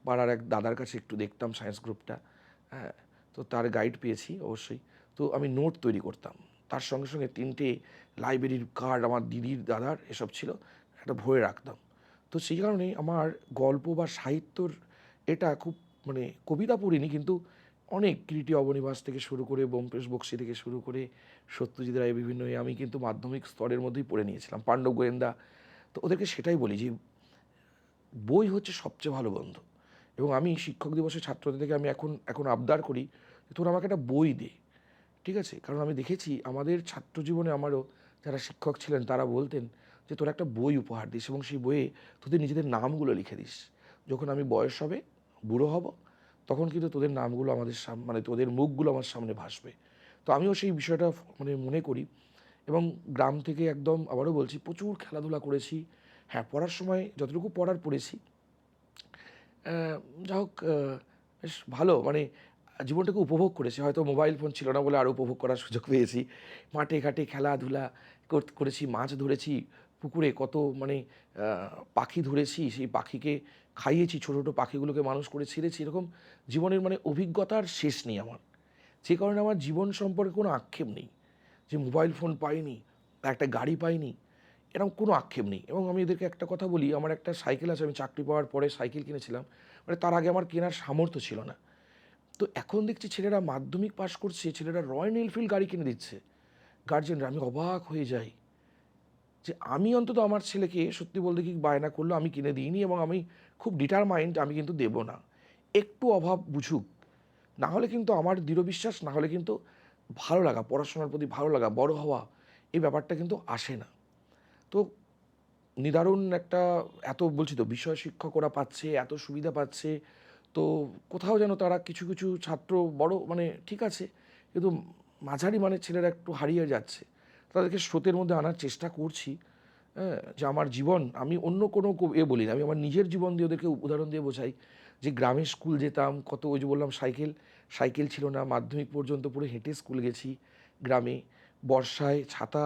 পাড়ার এক দাদার কাছে একটু দেখতাম সায়েন্স গ্রুপটা। হ্যাঁ, তো তার গাইড পেয়েছি অবশ্যই। তো আমি নোট তৈরি করতাম, তার সঙ্গে সঙ্গে 3টে লাইব্রেরির কার্ড আমার দিদির দাদার এসব ছিল, একটা ভরে রাখতাম। তো সেই কারণেই আমার গল্প বা সাহিত্যর এটা খুব, মানে কবিতা পড়িনি, কিন্তু অনেক কিরিটি অবনিবাস থেকে শুরু করে ব্যোমকেশ বক্সী থেকে শুরু করে সত্যজিৎ রায় বিভিন্ন আমি কিন্তু মাধ্যমিক স্তরের মধ্যেই পড়ে নিয়েছিলাম, পাণ্ডব গোয়েন্দা। তো ওদেরকে সেটাই বলি যে বই হচ্ছে সবচেয়ে ভালো বন্ধু। এবং আমি শিক্ষক দিবসে ছাত্রদের থেকে আমি এখন এখন আবদার করি যে তোরা আমাকে একটা বই দে, ঠিক আছে? কারণ আমি দেখেছি আমাদের ছাত্র জীবনে আমারও যারা শিক্ষক ছিলেন তারা বলতেন যে তোরা একটা বই উপহার দিস এবং সেই বইয়ে তোদের নিজেদের নামগুলো লিখে দিস। যখন আমি বয়স হবে, বুড়ো হব, তখন কিন্তু তোদের নামগুলো আমাদের মানে তোদের মুখগুলো আমার সামনে ভাসবে। তো আমিও সেই বিষয়টা মানে মনে করি। এবং গ্রাম থেকে একদম আবারও বলছি প্রচুর খেলাধুলা করেছি। হ্যাঁ, পড়ার সময় যতটুকু পড়েছি, যা হোক, বেশ ভালো মানে জীবনটাকে উপভোগ করেছি। হয়তো মোবাইল ফোন ছিল না বলে আরও উপভোগ করার সুযোগ পেয়েছি। মাঠে ঘাটে খেলাধুলা করেছি, মাছ ধরেছি, পুকুরে কত মানে পাখি ধরেছি, সেই পাখিকে খাইয়েছি, ছোটো ছোটো পাখিগুলোকে মানুষ করে ছেড়েছি। এরকম জীবনের মানে অভিজ্ঞতার শেষ নেই আমার। যে কারণে আমার জীবন সম্পর্কে কোনো আক্ষেপ নেই যে মোবাইল ফোন পাইনি, একটা গাড়ি পাইনি, এরকম কোনো আক্ষেপ নেই। এবং আমি এদেরকে একটা কথা বলি, আমার একটা সাইকেল আছে, আমি চাকরি পাওয়ার পরে সাইকেল কিনেছিলাম, মানে তার আগে আমার কেনার সামর্থ্য ছিল না। তো এখন দেখছি ছেলেরা মাধ্যমিক পাশ করছে, ছেলেরা রয়্যাল এনফিল্ড গাড়ি কিনে দিচ্ছে গার্জেনরা। আমি অবাক হয়ে যাই যে আমি অন্তত আমার ছেলেকে সত্যি বলতে কি বায়না করলো আমি কিনে দিইনি, এবং আমি খুব ডিটারমাইন্ড আমি কিন্তু দেবো না। একটু অভাব বুঝুক, না হলে কিন্তু আমার দৃঢ় বিশ্বাস, না হলে কিন্তু ভালো লাগা, পড়াশোনার প্রতি ভালো লাগা, বড় হওয়া, এই ব্যাপারটা কিন্তু আসে না। তো নিদারুণ একটা, এত বলছি তো বিষয় শিক্ষক ওরা পাচ্ছে, এত সুবিধা পাচ্ছে। তো কোথাও যেন তারা কিছু কিছু ছাত্র বড় মানে ঠিক আছে, কিন্তু মাঝারি মানে ছেলেরা একটু হারিয়ে যাচ্ছে। তাদেরকে স্রোতের মধ্যে আনার চেষ্টা করছি। হ্যাঁ, যে আমার জীবন, আমি অন্য কোনো বলি না, আমি আমার নিজের জীবন দিয়ে ওদেরকে উদাহরণ দিয়ে বোঝাই যে গ্রামে স্কুল যেতাম, কত ওই যে বললাম সাইকেল ছিল না, মাধ্যমিক পর্যন্ত পুরো হেঁটে স্কুল গেছি গ্রামে। বর্ষায় ছাতা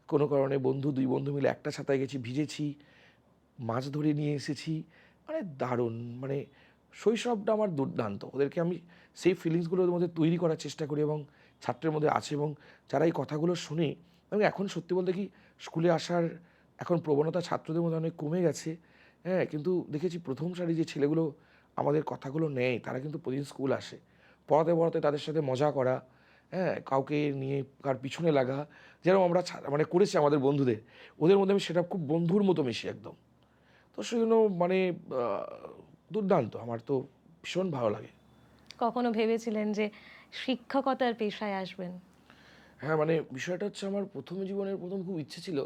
কোনো কারণে দুই বন্ধু মিলে একটা ছাতায় গেছি, ভিজেছি, মাছ ধরে নিয়ে এসেছি। মানে দারুণ, মানে শৈশবটা আমার দুর্দান্ত। ওদেরকে আমি সেই ফিলিংসগুলোর মধ্যে তৈরি করার চেষ্টা করি এবং ছাত্রের মধ্যে আছে। এবং যারা এই কথাগুলো শুনে, এবং এখন সত্যি বলতে কি স্কুলে আসার এখন প্রবণতা ছাত্রদের মধ্যে অনেক কমে গেছে। হ্যাঁ, কিন্তু দেখেছি প্রথম সারি যে ছেলেগুলো আমাদের কথাগুলো নেয়, তারা কিন্তু প্রতিদিন স্কুল আসে। পড়াতে পড়াতে তাদের সাথে মজা করা, হ্যাঁ, কাউকে নিয়ে কার পিছনে লাগা, যেরকম আমরা মানে করেছি আমাদের বন্ধুদের, ওদের মধ্যে আমি সেটা খুব বন্ধুর মতো মিশি একদম। তো সেজন্য মানে দুর্দান্ত, আমার তো ভীষণ ভালো লাগে। কখনো ভেবেছিলেন যে শিক্ষকতার পেশায় আসবেন? হ্যাঁ, মানে বিষয়টা হচ্ছে আমার জীবনের প্রথম খুব ইচ্ছে ছিল,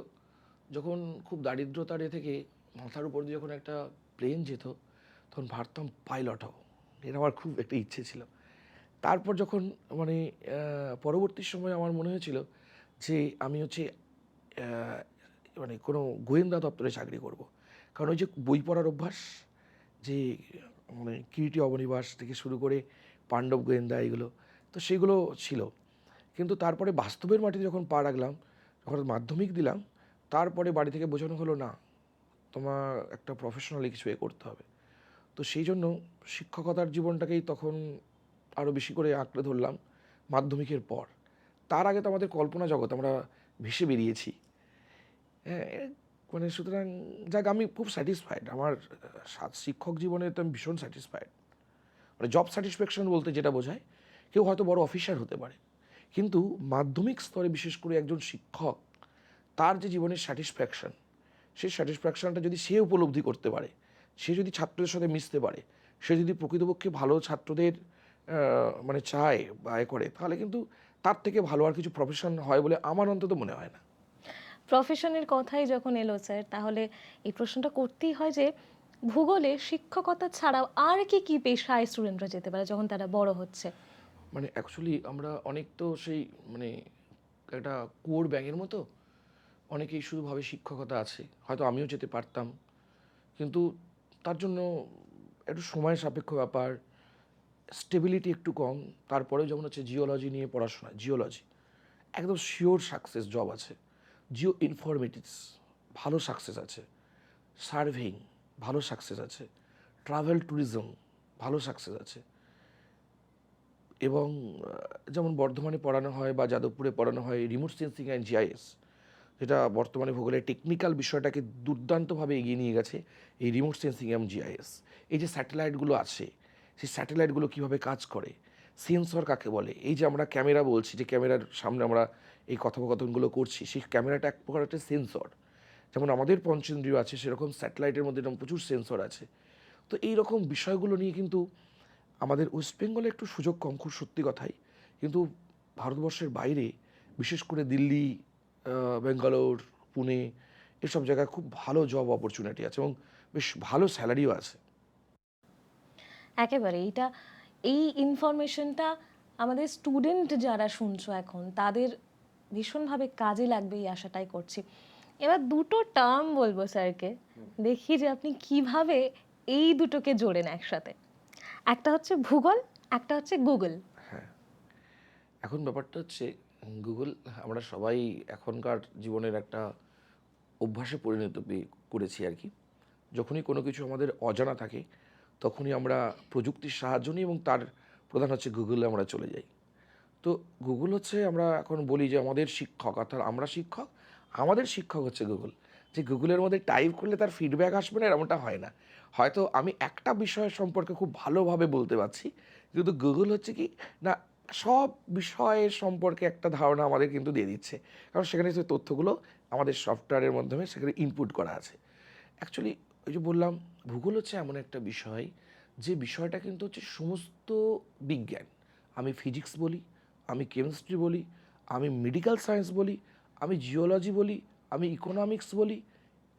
যখন খুব দারিদ্রতার থেকে মাথার উপর দিয়ে যখন একটা প্লেন যেত, তখন ভাবতাম পাইলট হব। এটা আমার খুব একটা ইচ্ছে ছিল। তারপর যখন মানে পরবর্তী সময়ে আমার মনে হয়েছিল যে আমি হচ্ছে মানে কোনো গোয়েন্দা দপ্তরে চাকরি করব। কারণ ওই যে বই পড়ার অভ্যাস, যে মানে কিরিটি অবনিবাস থেকে শুরু করে পাণ্ডব গোয়েন্দা এগুলো, তো সেগুলো ছিল। কিন্তু তারপরে বাস্তবের মাটিতে যখন পা রাখলাম, যখন মাধ্যমিক দিলাম, তারপরে বাড়ি থেকে বোঝানো হলো না, তোমার একটা প্রফেশনালি কিছু করতে হবে। তো সেই জন্য শিক্ষকতার জীবনটাকেই তখন আরও বেশি করে আঁকড়ে ধরলাম মাধ্যমিকের পর। তার আগে তো আমাদের কল্পনা জগৎ, আমরা ভেসে বেরিয়েছি। হ্যাঁ, মানে সুতরাং যাক, আমি খুব স্যাটিসফাইড আমার শিক্ষক জীবনে। তো আমি ভীষণ স্যাটিসফাইড। মানে জব স্যাটিসফ্যাকশন বলতে যেটা বোঝায়, কেউ হয়তো বড় অফিসার হতে পারে, কিন্তু মাধ্যমিক স্তরে বিশেষ করে একজন শিক্ষক, তার যে জীবনের স্যাটিসফ্যাকশন, সেই স্যাটিসফ্যাকশনটা যদি সে উপলব্ধি করতে পারে, সে যদি ছাত্রদের সাথে মিশতে পারে, সে যদি প্রকৃতপক্ষে ভালো ছাত্রদের মানে চায় বা করে, তাহলে কিন্তু তার থেকে ভালো আর কিছু প্রফেশন হয় বলে আমার অন্তত মনে হয় না। প্রফেশনের কথাই যখন এলো স্যার, তাহলে এই প্রশ্নটা করতেই হয় যে ভূগোলে শিক্ষকতা ছাড়াও আর কি কি পেশায় স্টুডেন্টরা যেতে পারে যখন তারা বড় হচ্ছে? মানে অ্যাকচুয়ালি আমরা অনেক তো সেই মানে একটা কুয়োর ব্যাঙের মতো, অনেকেই শুধু ভাবে শিক্ষকতা আছে, হয়তো আমিও যেতে পারতাম, কিন্তু তার জন্য একটু সময় সাপেক্ষ ব্যাপার, স্টেবিলিটি একটু কম। তারপরেও যেমন হচ্ছে জিওলজি নিয়ে পড়াশোনা, জিওলজি একদম শিওর সাকসেস জব আছে। জিও ইনফরমেটিক্স ভালো সাকসেস আছে, সার্ভেইং ভালো সাকসেস আছে, ট্রাভেল ট্যুরিজম ভালো সাকসেস আছে। এবং যেমন বর্ধমানে পড়ানো হয় বা যাদবপুরে পড়ানো হয় রিমোট সেন্সিং অ্যান্ড জিআইএস, যেটা বর্তমানে ভূগোলের টেকনিক্যাল বিষয়টাকে দুর্দান্তভাবে এগিয়ে নিয়ে গেছে এই রিমোট সেন্সিং অ্যান্ড জিআইএস। এই যে স্যাটেলাইটগুলো আছে, সেই স্যাটেলাইটগুলো কীভাবে কাজ করে, সেন্সর কাকে বলে, এই যে আমরা ক্যামেরা বলছি, যে ক্যামেরার সামনে আমরা এই কথোপকথনগুলো করছি, সেই ক্যামেরাটা এক প্রকার একটা সেন্সর। যেমন আমাদের পঞ্চেন্দ্রিয় আছে, সেরকম স্যাটেলাইটের মধ্যে এরকম প্রচুর সেন্সর আছে। তো এই রকম বিষয়গুলো নিয়ে কিন্তু আমাদের ওয়েস্ট বেঙ্গলে একটু সুযোগ কম, খুব সত্যি কথাই। কিন্তু ভারতবর্ষের বাইরে, বিশেষ করে দিল্লি, ব্যাঙ্গালোর, পুনে, এসব জায়গায় খুব ভালো জব অপরচুনিটি আছে এবং বেশ ভালো স্যালারিও আছে। একেবারে এই ইনফরমেশনটা আমাদের স্টুডেন্ট যারা শুনছো এখন তাদের ভীষণভাবে কাজে লাগবে এই আশাটাই করছি। এবার দুটো টার্ম বলবো স্যারকে, দেখি যে আপনি কিভাবে এই দুটোকে জোড়েন একসাথে। একটা হচ্ছে ভূগোল, একটা হচ্ছে গুগল। হ্যাঁ, এখন ব্যাপারটা হচ্ছে গুগল, আমরা সবাই এখনকার জীবনের একটা অভ্যাসে পরিণত করেছি আর কি। যখনই কোনো কিছু আমাদের অজানা থাকে, তখনই আমরা প্রযুক্তির সাহায্য নিই এবং তার প্রধান হচ্ছে গুগলে আমরা চলে যাই। তো গুগল হচ্ছে, আমরা এখন বলি যে আমাদের শিক্ষক, অর্থাৎ আমরা শিক্ষক, আমাদের শিক্ষক হচ্ছে গুগল। যে গুগলের মধ্যে টাইপ করলে তার ফিডব্যাক আসবে না, এরকমটা হয় না। হয়তো আমি একটা বিষয়ের সম্পর্কে খুব ভালোভাবে বলতে পারছি, কিন্তু গুগল হচ্ছে কি না, সব বিষয়ের সম্পর্কে একটা ধারণা আমাদের কিন্তু দিয়ে দিচ্ছে, কারণ সেখানে যে তথ্যগুলো আমাদের সফটওয়্যারের মাধ্যমে সেখানে ইনপুট করা আছে। অ্যাকচুয়ালি ওই যে বললাম, ভূগোল হচ্ছে এমন একটা বিষয়, যে বিষয়টা কিন্তু হচ্ছে সমস্ত বিজ্ঞান। আমি ফিজিক্স বলি, আমি কেমিস্ট্রি বলি, আমি মেডিকেল সায়েন্স বলি, আমি জিওলজি বলি, আমি ইকোনমিক্স বলি,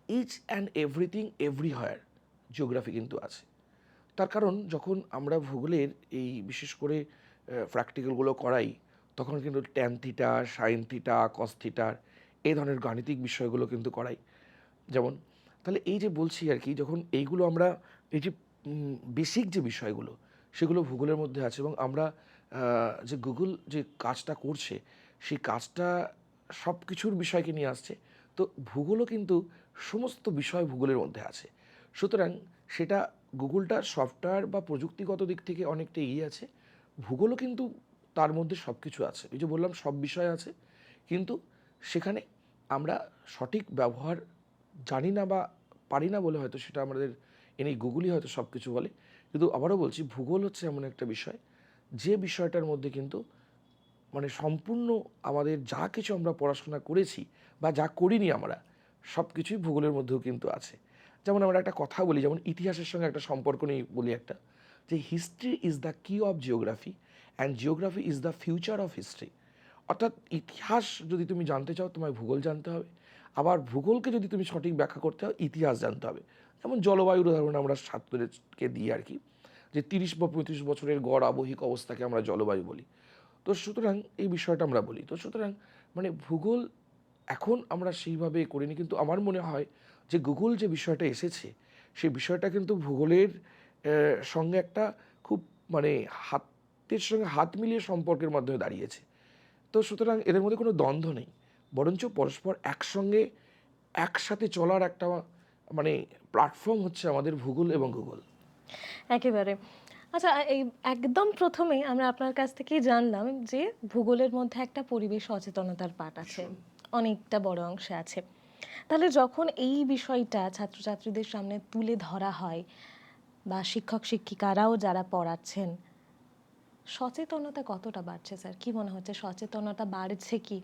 each and everything everywhere geography কিন্তু আছে। তার কারণ যখন আমরা ভূগোলের এই বিশেষ করে প্র্যাকটিক্যালগুলো করাই, তখন কিন্তু ট্যান থিটা, সাইন থিটা, কস থিটার এই ধরনের গাণিতিক বিষয়গুলো কিন্তু করাই। যেমন, তাহলে এই যে বলছি আর কি, যখন এইগুলো আমরা, এই যে বেসিক যে বিষয়গুলো, সেগুলো ভূগোলের মধ্যে আছে এবং আমরা যে গুগল যে কাজটা করছে, সেই কাজটা সব কিছুর বিষয়কে নিয়ে আসছে। তো ভূগোলও কিন্তু সমস্ত বিষয় ভূগোলের মধ্যে আছে। সুতরাং সেটা গুগলটা সফটওয়্যার বা প্রযুক্তিগত দিক থেকে অনেকটা এগিয়ে আছে, ভূগোলও কিন্তু তার মধ্যে সব কিছু আছে। এই যে বললাম সব বিষয় আছে, কিন্তু সেখানে আমরা সঠিক ব্যবহার জানি না বা পারি না বলে হয়তো সেটা আমাদের এনেই গুগলই হয়তো সব কিছু বলে। কিন্তু আবারও বলছি, ভূগোল হচ্ছে এমন একটা বিষয়, যে বিষয়টার মধ্যে কিন্তু মানে সম্পূর্ণ আমাদের যা কিছু আমরা পড়াশোনা করেছি বা যা করিনি আমরা, সব কিছুই ভূগোলের মধ্যেও কিন্তু আছে। যেমন আমরা একটা কথা বলি, যেমন ইতিহাসের সঙ্গে একটা সম্পর্ক নিয়ে বলি একটা, যে হিস্ট্রি ইজ দ্য কি of geography and geography is the future of history. অর্থাৎ ইতিহাস যদি তুমি জানতে চাও, তোমায় ভূগোল জানতে হবে, আবার ভূগোলকে যদি তুমি সঠিক ব্যাখ্যা করতে হয়, ইতিহাস জানতে হবে। যেমন জলবায়ুর উদাহরণ আমরা ছাত্রদেরকে দিই আর কি, যে 30 বা 35 বছরের গড় আবহিক অবস্থাকে আমরা জলবায়ু বলি। তো সুতরাং এই বিষয়টা আমরা বলি। তো সুতরাং মানে ভূগোল এখন আমরা সেইভাবে করিনি, কিন্তু আমার মনে হয় যে গুগল যে বিষয়টা এসেছে, সেই বিষয়টা কিন্তু ভূগোলের সঙ্গে একটা খুব মানে হাতের সঙ্গে হাত মিলিয়ে সম্পর্কের মাধ্যমে দাঁড়িয়েছে। তো সুতরাং এদের মধ্যে কোনো দ্বন্দ্ব নেই, বরঞ্চ পরস্পর একসঙ্গে একসাথে চলার একটা মানে প্ল্যাটফর্ম হচ্ছে আমাদের ভূগোল এবং গুগল। একেবারে। আচ্ছা, এই একদম প্রথমে আমরা আপনার কাছ থেকেই জানলাম যে ভূগোলের মধ্যে একটা পরিবেশ সচেতনতার পাঠ আছে, অনেকটা বড় অংশে আছে। তাহলে যখন এই বিষয়টা ছাত্রছাত্রীদের সামনে তুলে ধরা হয় বা শিক্ষক শিক্ষিকারাও যারা পড়াচ্ছেন, সচেতনতা কতটা বাড়ছে স্যার? কি মনে হচ্ছে, সচেতনতা বাড়ছে কি?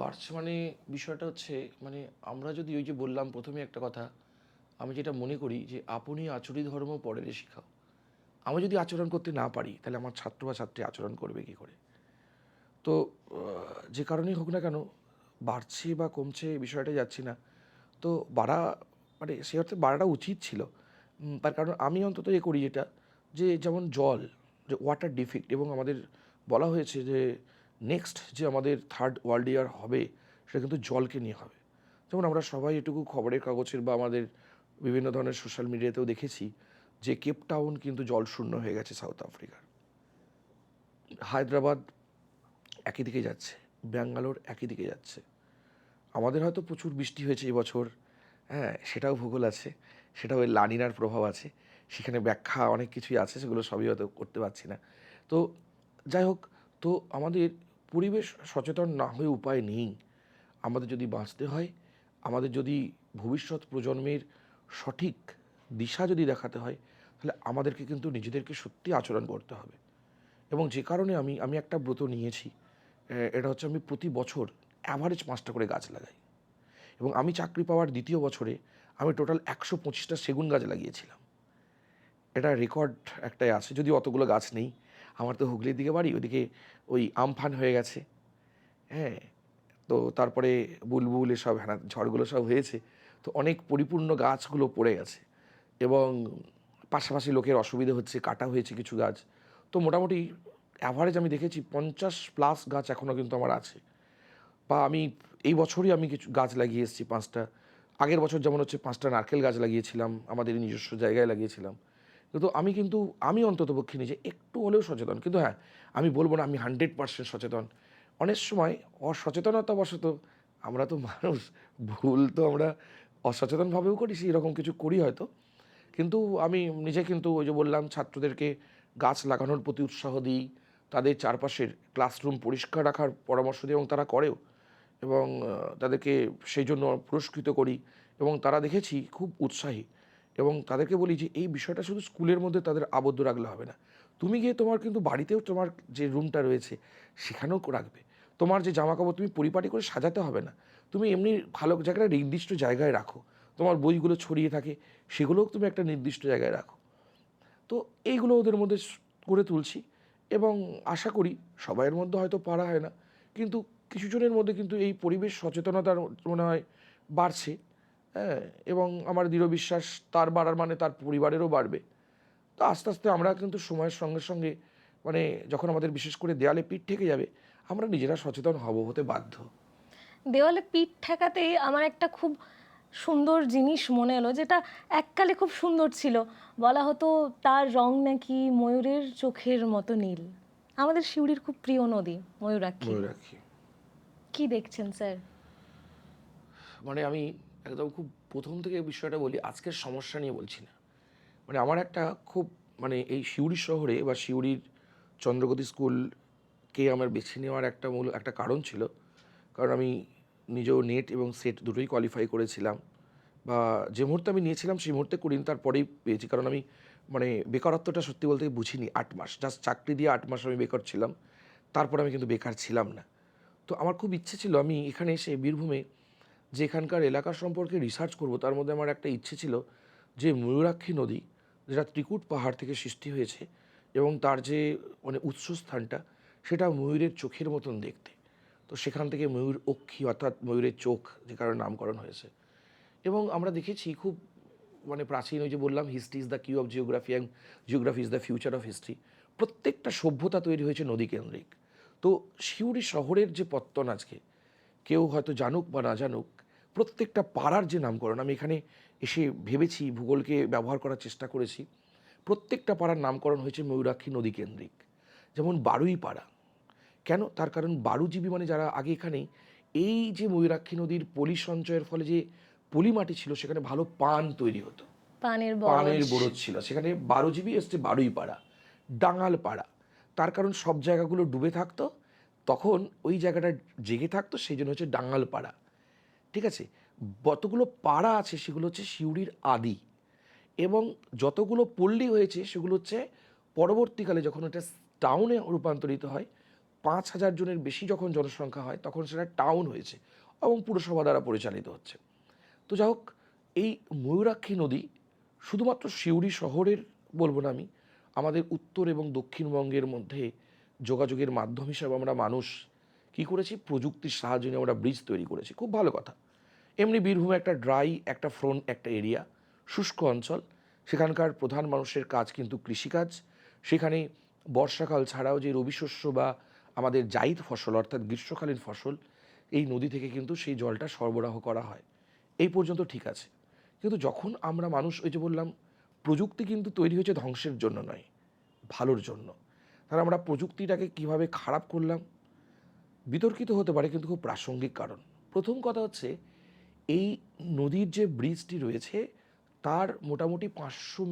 বাড়ছে মানে, বিষয়টা হচ্ছে মানে আমরা যদি ওই যে বললাম প্রথমে একটা কথা, আমি যেটা মনে করি যে আপনি আচরি ধর্ম পরের শিখাও। আমি যদি আচরণ করতে না পারি, তাহলে আমার ছাত্র বা ছাত্রী আচরণ করবে কী করে? তো যে কারণেই হোক না কেন, বাড়ছে বা কমছে এই বিষয়টা যাচ্ছি না। তো বাড়া মানে সে অর্থে বাড়াটা উচিত ছিল। তার কারণ আমি অন্তত এ করি যেটা, যে যেমন জল, যে ওয়াটার ডিফিক্ট, এবং আমাদের বলা হয়েছে যে নেক্সট যে আমাদের থার্ড ওয়ার্ল্ড ইয়ার হবে, সেটা কিন্তু জলকে নিয়ে হবে। যেমন আমরা সবাই এটুকু খবরের কাগজের বা আমাদের বিভিন্ন ধরনের সোশ্যাল মিডিয়াতেও দেখেছি যে কেপ টাউন কিন্তু জলশূন্য হয়ে গেছে সাউথ আফ্রিকার। হায়দ্রাবাদ একই দিকে যাচ্ছে, ব্যাঙ্গালোর একই দিকে যাচ্ছে। আমাদের হয়তো প্রচুর বৃষ্টি হয়েছে এবছর, হ্যাঁ, সেটাও ভূগোল আছে, সেটাও ওই লানিনার প্রভাব আছে, সেখানে ব্যাখ্যা অনেক কিছুই আছে, সেগুলো সবই হয়তো করতে পারছি না। তো যাই হোক, তো আমাদের পরিবেশ সচেতন না হয়ে উপায় নেই। আমাদের যদি বাঁচতে হয়, আমাদের যদি ভবিষ্যৎ প্রজন্মের সঠিক দিশা যদি দেখাতে হয়, তাহলে আমাদেরকে কিন্তু নিজেদেরকে সত্যি আচরণ করতে হবে। এবং যে কারণে আমি একটা ব্রত নিয়েছি, এটা হচ্ছে আমি প্রতি বছর অ্যাভারেজ 5টা করে গাছ লাগাই। এবং আমি চাকরি পাওয়ার দ্বিতীয় বছরে আমি টোটাল 125টা সেগুন গাছ লাগিয়েছিলাম। এটা রেকর্ড একটাই আছে, যদি অতগুলো গাছ নেই। আমার তো হুগলির দিকে বাড়ি, ওদিকে ওই আমফান হয়ে গেছে, হ্যাঁ। তো তারপরে বুলবুল এসব হ্যানা ঝড়গুলো সব হয়েছে, তো অনেক পরিপূর্ণ গাছগুলো পড়ে গেছে এবং পাশাপাশি লোকের অসুবিধা হচ্ছে, কাটা হয়েছে কিছু গাছ। তো মোটামুটি অ্যাভারেজ আমি দেখেছি 50+ গাছ এখনও কিন্তু আমার আছে। বা আমি এই বছরই আমি কিছু গাছ লাগিয়ে এসেছি 5টা। আগের বছর যেমন হচ্ছে 5টা নারকেল গাছ লাগিয়েছিলাম, আমাদের নিজস্ব জায়গায় লাগিয়েছিলাম। আমি অন্ততপক্ষে নিজে একটু হলেও সচেতন, কিন্তু হ্যাঁ, আমি বলবো না আমি 100% সচেতন। অনেক সময় অসচেতনতাবশত, আমরা তো মানুষ, ভুল তো আমরা অসচেতনভাবেও করি, সেই রকম কিছু করি হয়তো। কিন্তু আমি নিজে কিন্তু ওই যে বললাম, ছাত্রদেরকে গাছ লাগানোর প্রতি উৎসাহ দিই, তাদের চারপাশের ক্লাসরুম পরিষ্কার রাখার পরামর্শ দিই, এবং তারা করেও। এবং তাদেরকে সেই জন্য পুরস্কৃত করি, এবং তারা দেখেছি খুব উৎসাহী। এবং তাদেরকে বলি যে এই বিষয়টা শুধু স্কুলের মধ্যে তাদের আবদ্ধ রাখলে হবে না, তুমি গিয়ে তোমার কিন্তু বাড়িতেও তোমার যে রুমটা রয়েছে সেখানেও রাখবে। তোমার যে জামাকাপড় তুমি পরিপাটি করে সাজাতে হবে না, তুমি এমনি ভালো জায়গায় নির্দিষ্ট জায়গায় রাখো। তোমার বইগুলো ছড়িয়ে থাকে, সেগুলোও তুমি একটা নির্দিষ্ট জায়গায় রাখো। তো এইগুলো ওদের মধ্যে করে তুলছি, এবং আশা করি সবাইয়ের মধ্যে হয়তো পারা হয় না, কিন্তু কিছু জনের মধ্যে কিন্তু এই পরিবেশ সচেতনতার মনে হয় বাড়ছে, হ্যাঁ। এবং আমার দৃঢ় বিশ্বাস তার বাড়ার মানে তার পরিবারেরও বাড়বে। তো আস্তে আস্তে আমরা কিন্তু সময়ের সঙ্গে সঙ্গে, মানে যখন আমাদের বিশেষ করে দেয়ালে পিঠ ঠেকে যাবে, আমরা নিজেরা সচেতন হতে বাধ্য। দেওয়ালে পিঠ ঠেকাতেই আমার একটা খুব সুন্দর জিনিস মনে এলো, যেটা এককালে খুব সুন্দর ছিল। বলা হতো তার রং নাকি ময়ূরের চোখের মতো নীল। আমাদের সিউড়ির খুব প্রিয় নদী ময়ূরাক্ষী। ময়ূরাক্ষী, কি দেখছেন স্যার? মানে আমি একদম খুব প্রথম থেকে বিষয়টা বলি, আজকের সমস্যা নিয়ে বলছি না। মানে আমার একটা খুব, মানে এই সিউড়ি শহরে বা সিউড়ির চন্দ্রগতি স্কুলকে আমার বেছে নেওয়ার একটা মূল একটা কারণ ছিল। কারণ আমি নিজেও নেট এবং সেট দুটোই কোয়ালিফাই করেছিলাম, বা যে মুহূর্তে আমি নিয়েছিলাম সেই মুহূর্তে করিনি, তারপরেই পেয়েছি। কারণ আমি, মানে বেকারত্বটা সত্যি বলতে বুঝিনি 8 মাস, জাস্ট চাকরি দিয়ে 8 মাস আমি বেকার ছিলাম, তারপর আমি কিন্তু বেকার ছিলাম না। তো আমার খুব ইচ্ছে ছিল আমি এখানে এসে বীরভূমে যে এখানকার এলাকা সম্পর্কে রিসার্চ করব। তার মধ্যে আমার একটা ইচ্ছে ছিল যে ময়ূরাক্ষী নদী, যেটা ত্রিকুট পাহাড় থেকে সৃষ্টি হয়েছে, এবং তার যে মানে উৎসস্থানটা, সেটা ময়ূরের চোখের মতন দেখতে। তো সেখান থেকে ময়ূর অক্ষী, অর্থাৎ ময়ূরের চোখ, যে কারণে নামকরণ হয়েছে। এবং আমরা দেখেছি খুব, মানে প্রাচীন, ওই যে বললাম history is the queue of geography and geography is the future of history. প্রত্যেকটা সভ্যতা তৈরি হয়েছে নদী কেন্দ্রিক। তো সিউড়ি শহরের যে পত্তন আজকে, কেউ হয়তো জানুক বা না জানুক, প্রত্যেকটা পাড়ার যে নামকরণ, আমি এখানে এসে ভেবেছি, ভূগোলকে ব্যবহার করার চেষ্টা করেছি, প্রত্যেকটা পাড়ার নামকরণ হয়েছে ময়ূরাক্ষী নদী কেন্দ্রিক। যেমন বারুই পাড়া, কেন? তার কারণ বারুজীবী, মানে যারা আগে এখানে, এই যে ময়ূরাক্ষী নদীর পলি সঞ্চয়ের ফলে যে পলি মাটি ছিল, সেখানে ভালো পান তৈরি হতো, পানের পানের বরজ। বরজ ছিল, সেখানে বারুজীবী এসছে বারুই পাড়া, ডাঙাল পাড়া। তার কারণ সব জায়গাগুলো ডুবে থাকতো, তখন ওই জায়গাটা জেগে থাকতো, সেই জন্য হচ্ছে ডাঙাল পাড়া। ঠিক আছে? যতগুলো পাড়া আছে সেগুলো হচ্ছে সিউড়ির আদি, এবং যতগুলো পল্লী হয়েছে সেগুলো হচ্ছে পরবর্তীকালে যখন এটা টাউনে রূপান্তরিত হয়, 5,000 জনের বেশি যখন জনসংখ্যা হয়, তখন সেটা টাউন হয়েছে এবং পুরসভা দ্বারা পরিচালিত হচ্ছে। তো যাই হোক, এই ময়ূরাক্ষী নদী শুধুমাত্র সিউড়ি শহরের বলবো না আমি, আমাদের উত্তর এবং দক্ষিণবঙ্গের মধ্যে যোগাযোগের মাধ্যম হিসাবে আমরা মানুষ কী করেছি, প্রযুক্তির সাহায্য নিয়ে আমরা ব্রিজ তৈরি করেছি, খুব ভালো কথা। এমনি বীরভূমে একটা ড্রাই, একটা ফ্রন্ট, একটা এরিয়া, শুষ্ক অঞ্চল, সেখানকার প্রধান মানুষের কাজ কিন্তু কৃষিকাজ। সেখানে বর্ষাকাল ছাড়াও যে রবি শস্য বা আমাদের জাইদ ফসল, অর্থাৎ গ্রীষ্মকালীন ফসল, এই নদী থেকে কিন্তু সেই জলটা সরবরাহ করা হয়। এই পর্যন্ত ঠিক আছে। কিন্তু যখন আমরা মানুষ, ওই যে বললাম, প্রযুক্তি কিন্তু তৈরি হয়েছে ধ্বংসের জন্য নয়, ভালোর জন্য। তাহলে আমরা প্রযুক্তিটাকে কিভাবে খারাপ করলাম, বিতর্কিত হতে পারে, কিন্তু খুব প্রাসঙ্গিক কারণ। প্রথম কথা হচ্ছে, এই নদীর যে ব্রিজটি রয়েছে, তার মোটামুটি 500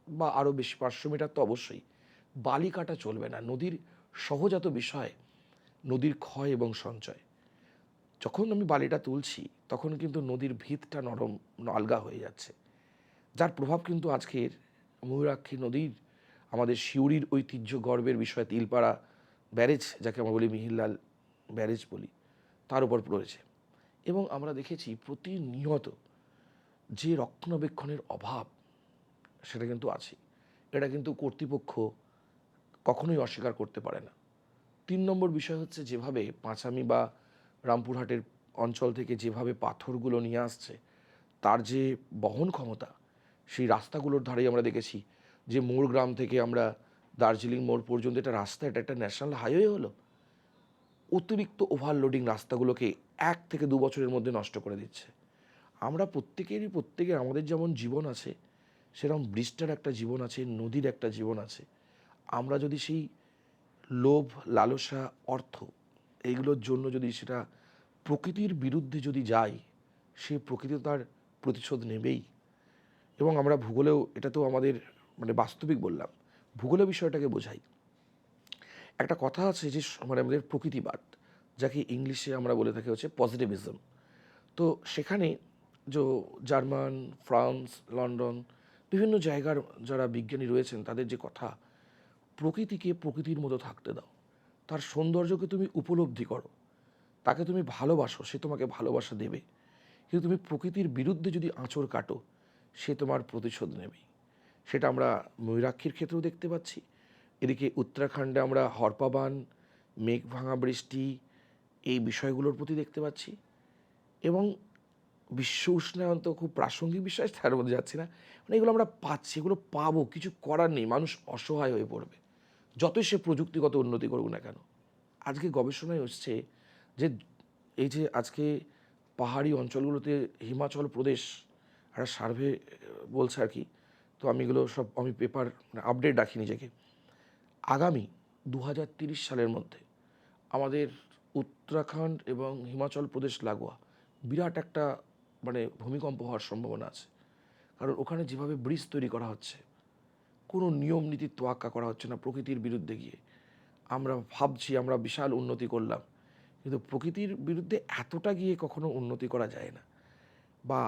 বা আরও বেশি, 500 মিটার তো অবশ্যই বালি কাটা চলবে না। নদীর সহজাত বিষয় নদীর ক্ষয় এবং সঞ্চয়। যখন আমি বালিটা তুলছি, তখন কিন্তু নদীর ভিতটা নরম, আলগা হয়ে যাচ্ছে, যার প্রভাব কিন্তু আজকের ময়ূরাক্ষী নদীর আমাদের সিউড়ির ঐতিহ্য গর্বের বিষয় তিলপাড়া ব্যারেজ, যাকে আমরা বলি মিহিরলাল ব্যারেজ বলি, তার উপর পড়েছে। এবং আমরা দেখেছি প্রতিনিয়ত যে রক্ষণাবেক্ষণের অভাব সেটা কিন্তু আছে। এটা কিন্তু কর্তৃপক্ষ কখনোই অস্বীকার করতে পারে না। 3 নম্বর বিষয় হচ্ছে, যেভাবে পাঁচামি বা রামপুরহাটের অঞ্চল থেকে যেভাবে পাথরগুলো নিয়ে আসছে, তার যে বহন ক্ষমতা, সেই রাস্তাগুলোর ধারেই আমরা দেখেছি যে মোরগ্রাম থেকে আমরা দার্জিলিং মোড় পর্যন্ত এটা রাস্তা, এটা একটা ন্যাশনাল হাইওয়ে হলো। অতিরিক্ত ওভারলোডিং রাস্তাগুলোকে 1 থেকে 2 বছরের মধ্যে নষ্ট করে দিচ্ছে। আমরা প্রত্যেকের আমাদের যেমন জীবন আছে, সেরকম ব্রিজটার একটা জীবন আছে, নদীর একটা জীবন আছে। আমরা যদি সেই লোভ, লালসা, অর্থ এইগুলোর জন্য যদি সেটা প্রকৃতির বিরুদ্ধে যদি যাই, সে প্রকৃতি তার প্রতিশোধ নেবেই। এবং আমরা ভূগোলেও, এটা তো আমাদের মানে বাস্তবিক বললাম, ভূগোলের বিষয়টাকে বোঝাই। একটা কথা আছে যে মানে আমাদের প্রকৃতিবাদ, যাকে ইংলিশে আমরা বলে থাকি হচ্ছে পজিটিভিজম। তো সেখানে যে জার্মান, ফ্রান্স, লন্ডন, বিভিন্ন জায়গার যারা বিজ্ঞানী রয়েছেন, তাদের যে কথা, প্রকৃতিকে প্রকৃতির মতো থাকতে দাও, তার সৌন্দর্যকে তুমি উপলব্ধি করো, তাকে তুমি ভালোবাসো, সে তোমাকে ভালোবাসা দেবে। কিন্তু তুমি প্রকৃতির বিরুদ্ধে যদি আঁচড় কাটো, সে তোমার প্রতিশোধ নেবেই। সেটা আমরা ময়ূরাক্ষীর ক্ষেত্রেও দেখতে পাচ্ছি। এদিকে উত্তরাখণ্ডে আমরা হরপাবান, মেঘ ভাঙা বৃষ্টি, এই বিষয়গুলোর প্রতি দেখতে পাচ্ছি। এবং বিশ্ব উষ্ণায়ন তো খুব প্রাসঙ্গিক বিষয়, তার মধ্যে যাচ্ছি না। মানে এগুলো আমরা পাচ্ছি, এগুলো পাবো, কিছু করার নেই, মানুষ অসহায় হয়ে পড়বে যতই সে প্রযুক্তিগত উন্নতি করুক না কেন। আজকে গবেষণায় হচ্ছে যে এই যে আজকে পাহাড়ি অঞ্চলগুলোতে হিমাচল প্রদেশ একটা সার্ভে বলছে আর কি, তো আমি এগুলো সব আমি পেপার মানে আপডেট রাখি নিজেকে। আগামী 2030 সালের মধ্যে আমাদের উত্তরাখণ্ড এবং হিমাচল প্রদেশ লাগোয়া বিরাট একটা মানে ভূমিকম্প হওয়ার সম্ভাবনা আছে। কারণ ওখানে যেভাবে ব্রিজ তৈরি করা হচ্ছে, কোনো নিয়ম নীতির তোয়াক্কা করা হচ্ছে না প্রকৃতির বিরুদ্ধে গিয়ে। আমরা ভাবছি আমরা বিশাল উন্নতি করলাম, কিন্তু প্রকৃতির বিরুদ্ধে এতটা গিয়ে কখনো উন্নতি করা যায় না, বা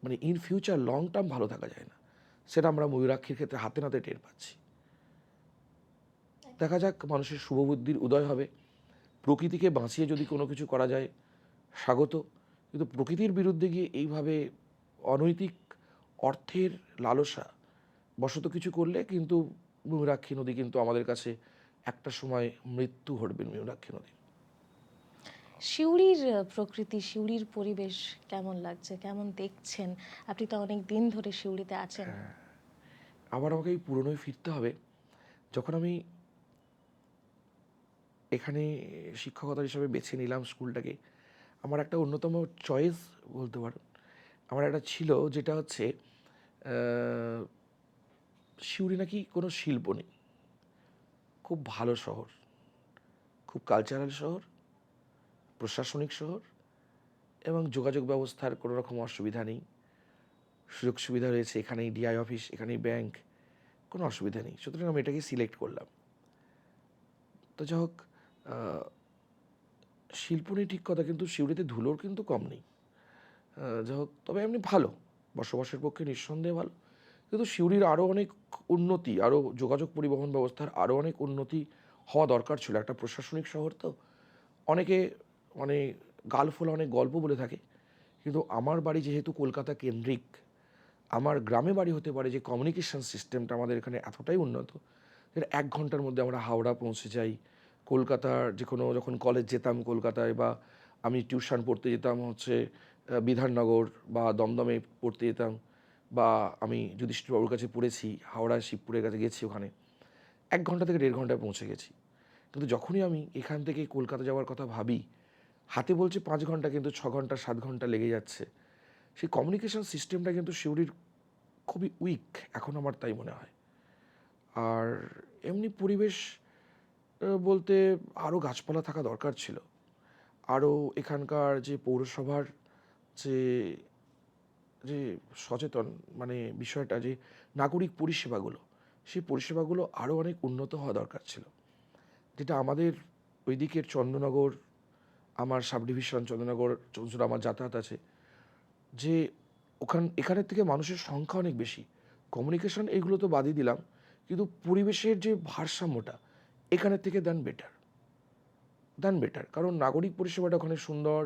মানে ইন ফিউচার লং টার্ম ভালো থাকা যায় না। সেটা আমরা ময়ূরাক্ষীর ক্ষেত্রে হাতে নাতে টের পাচ্ছি। দেখা যাক, মানুষের শুভবুদ্ধির উদয় হবে। প্রকৃতিকে বাঁচিয়ে যদি কোনো কিছু করা যায়, স্বাগত। কিন্তু প্রকৃতির বিরুদ্ধে গিয়ে এইভাবে অনৈতিক অর্থের লালসা বশত কিছু করলে কিন্তু ময়ূরাক্ষী নদী কিন্তু আমাদের কাছে একটা সময় মৃত্যু ঘটবে। ময়ূরাক্ষী নদী, সিউড়ির প্রকৃতি, সিউড়ির পরিবেশ কেমন লাগছে, কেমন দেখছেন? আপনি তো অনেক দিন ধরে সিউড়িতে আছেন। আবার আমাকে এই পুরনোয় ফিরতে হবে। যখন আমি এখানে শিক্ষকতার হিসাবে বেছে নিলাম স্কুলটাকে, আমার একটা অন্যতম চয়েস বলতে পারো আমার একটা ছিল, যেটা হচ্ছে সিউড়ি নাকি কোনো শিল্প নেই, খুব ভালো শহর, খুব কালচারাল শহর, প্রশাসনিক শহর, এবং যোগাযোগ ব্যবস্থার কোনো রকম অসুবিধা নেই, সুযোগ সুবিধা রয়েছে, এখানেই ডিআই অফিস, এখানেই ব্যাংক, কোনো অসুবিধা নেই। সুতরাং আমি এটাকে সিলেক্ট করলাম। তো যাই হোক, শিল্প নেই ঠিক কথা, কিন্তু সিউড়িতে ধুলোর কিন্তু কম নেই। যাই হোক, তবে এমনি ভালো, বসবাসের পক্ষে নিঃসন্দেহে ভালো। কিন্তু সিউড়ির আরও অনেক উন্নতি, আরও যোগাযোগ পরিবহন ব্যবস্থার আরও অনেক উন্নতি হওয়া দরকার ছিল। একটা প্রশাসনিক শহর তো, অনেকে মানে গালফোলা অনেক গল্প বলে থাকে, কিন্তু আমার বাড়ি যেহেতু কলকাতা কেন্দ্রিক, আমার গ্রামে বাড়ি হতে পারে যে কমিউনিকেশন সিস্টেমটা আমাদের এখানে এতটাই উন্নত যে 1 ঘন্টার মধ্যে আমরা হাওড়া পৌঁছে যাই। কলকাতার যে কোনো, যখন কলেজ যেতাম কলকাতায়, বা আমি টিউশন পড়তে যেতাম হচ্ছে বিধাননগর বা দমদমে পড়তে যেতাম, বা আমি যুধিষ্ঠিরবাবুর কাছে পড়েছি হাওড়ায়, শিবপুরের কাছে গেছি, ওখানে 1 ঘন্টা থেকে 1.5 ঘন্টায় পৌঁছে গেছি। কিন্তু যখনই আমি এখান থেকে কলকাতা যাওয়ার কথা ভাবি, হাতে বলছে 5 ঘন্টা, কিন্তু 6 ঘন্টা 7 ঘন্টা লেগে যাচ্ছে। সেই কমিউনিকেশন সিস্টেমটা কিন্তু সিউড়ির খুবই উইক এখন, আমার তাই মনে হয়। আর এমনি পরিবেশ বলতে আরও গাছপালা থাকা দরকার ছিল। আরও এখানকার যে পৌরসভার যে যে সচেতন মানে বিষয়টা, যে নাগরিক পরিষেবাগুলো, সেই পরিষেবাগুলো আরও অনেক উন্নত হওয়া দরকার ছিল। যেটা আমাদের ওই দিকের চন্দ্রনগর, আমার সাব ডিভিশন চন্দ্রনগর, চৌচুড়া আমার যাতায়াত আছে, যে এখানের থেকে মানুষের সংখ্যা অনেক বেশি। কমিউনিকেশন এইগুলো তো বাদই দিলাম, কিন্তু পরিবেশের যে ভারসাম্যটা এখানের থেকে বেটার, কারণ নাগরিক পরিষেবাটা ওখানে সুন্দর।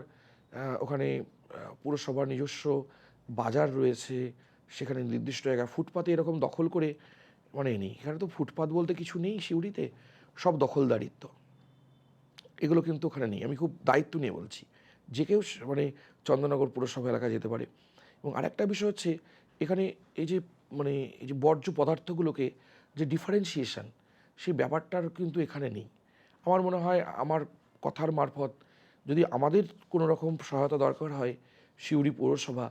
ওখানে পুরসভার নিজস্ব বাজার রয়েছে, সেখানে নির্দিষ্ট জায়গায় ফুটপাতে এরকম দখল করে মানে নেই। এখানে তো ফুটপাত বলতে কিছু নেই সিউড়িতে, সব দখলদারিত্ব। এগুলো কিন্তু ওখানে নেই। আমি খুব দায়িত্ব নিয়ে বলছি, যে কেউ মানে চন্দননগর পুরসভা এলাকায় যেতে পারে। এবং আরেকটা বিষয় হচ্ছে, এখানে এই যে মানে এই যে বর্জ্য পদার্থগুলোকে যে ডিফারেন্সিয়েশন, সেই ব্যাপারটার কিন্তু এখানে নেই। আমার মনে হয় আমার কথার মারফত যদি আমাদের কোনো রকম সহায়তা দরকার হয়, সিউড়ি পৌরসভা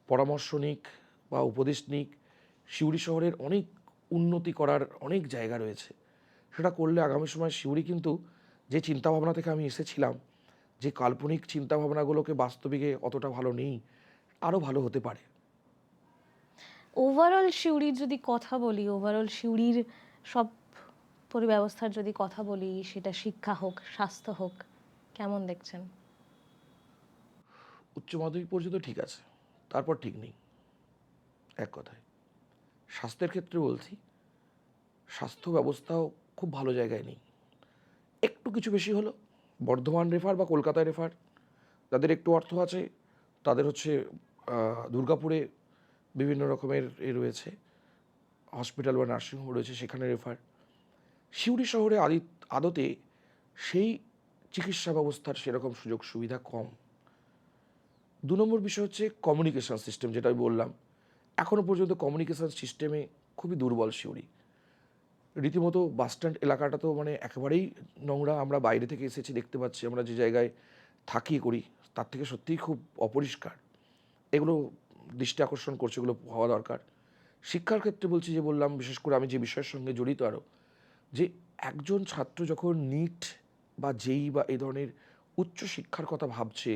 পরামর্শ নিক বা উপদেশ নিক। সিউড়ি শহরের অনেক উন্নতি করার অনেক জায়গা রয়েছে, সেটা করলে আগামী সময় সিউড়ি কিন্তু যে চিন্তাভাবনা থেকে আমি এসেছিলাম, যে কাল্পনিক চিন্তাভাবনাগুলোকে বাস্তবিকে অতটা ভালো নেই, আরও ভালো হতে পারে। ওভারঅল সিউড়ির যদি কথা বলি, ওভারঅল সিউড়ির সব পরিব্যবস্থার যদি কথা বলি, সেটা শিক্ষা হোক, স্বাস্থ্য হোক, কেমন দেখছেন? উচ্চ মাধ্যমিক পর্যন্ত ঠিক আছে, তারপর ঠিক নেই। এক কথায় স্বাস্থ্যের ক্ষেত্রে বলছি, স্বাস্থ্য ব্যবস্থাও খুব ভালো জায়গায় নেই। একটু কিছু বেশি হলো বর্ধমান রেফার বা কলকাতায় রেফার, যাদের একটু অর্থ আছে তাদের হচ্ছে দুর্গাপুরে বিভিন্ন রকমের রয়েছে হসপিটাল বা নার্সিংহোম রয়েছে, সেখানে রেফার। সিউড়ি শহরে আদতে সেই চিকিৎসা ব্যবস্থার সেরকম সুযোগ সুবিধা কম। 2 নম্বর বিষয় হচ্ছে কমিউনিকেশন সিস্টেম, যেটা আমি বললাম, এখনও পর্যন্ত কমিউনিকেশন সিস্টেমে খুবই দুর্বল সিউড়ি। রীতিমতো বাসস্ট্যান্ড এলাকাটা তো মানে একেবারেই নোংরা। আমরা বাইরে থেকে এসেছি, দেখতে পাচ্ছি, আমরা যে জায়গায় থাকি করি তার থেকে সত্যিই খুব অপরিষ্কার। এগুলো দৃষ্টি আকর্ষণ করছে, এগুলো হওয়া দরকার। শিক্ষার ক্ষেত্রে বলছি, যে বললাম বিশেষ করে আমি যে বিষয়ের সঙ্গে জড়িত আরও, যে একজন ছাত্র যখন নিট বা জেই বা এই ধরনের উচ্চ শিক্ষার কথা ভাবছে,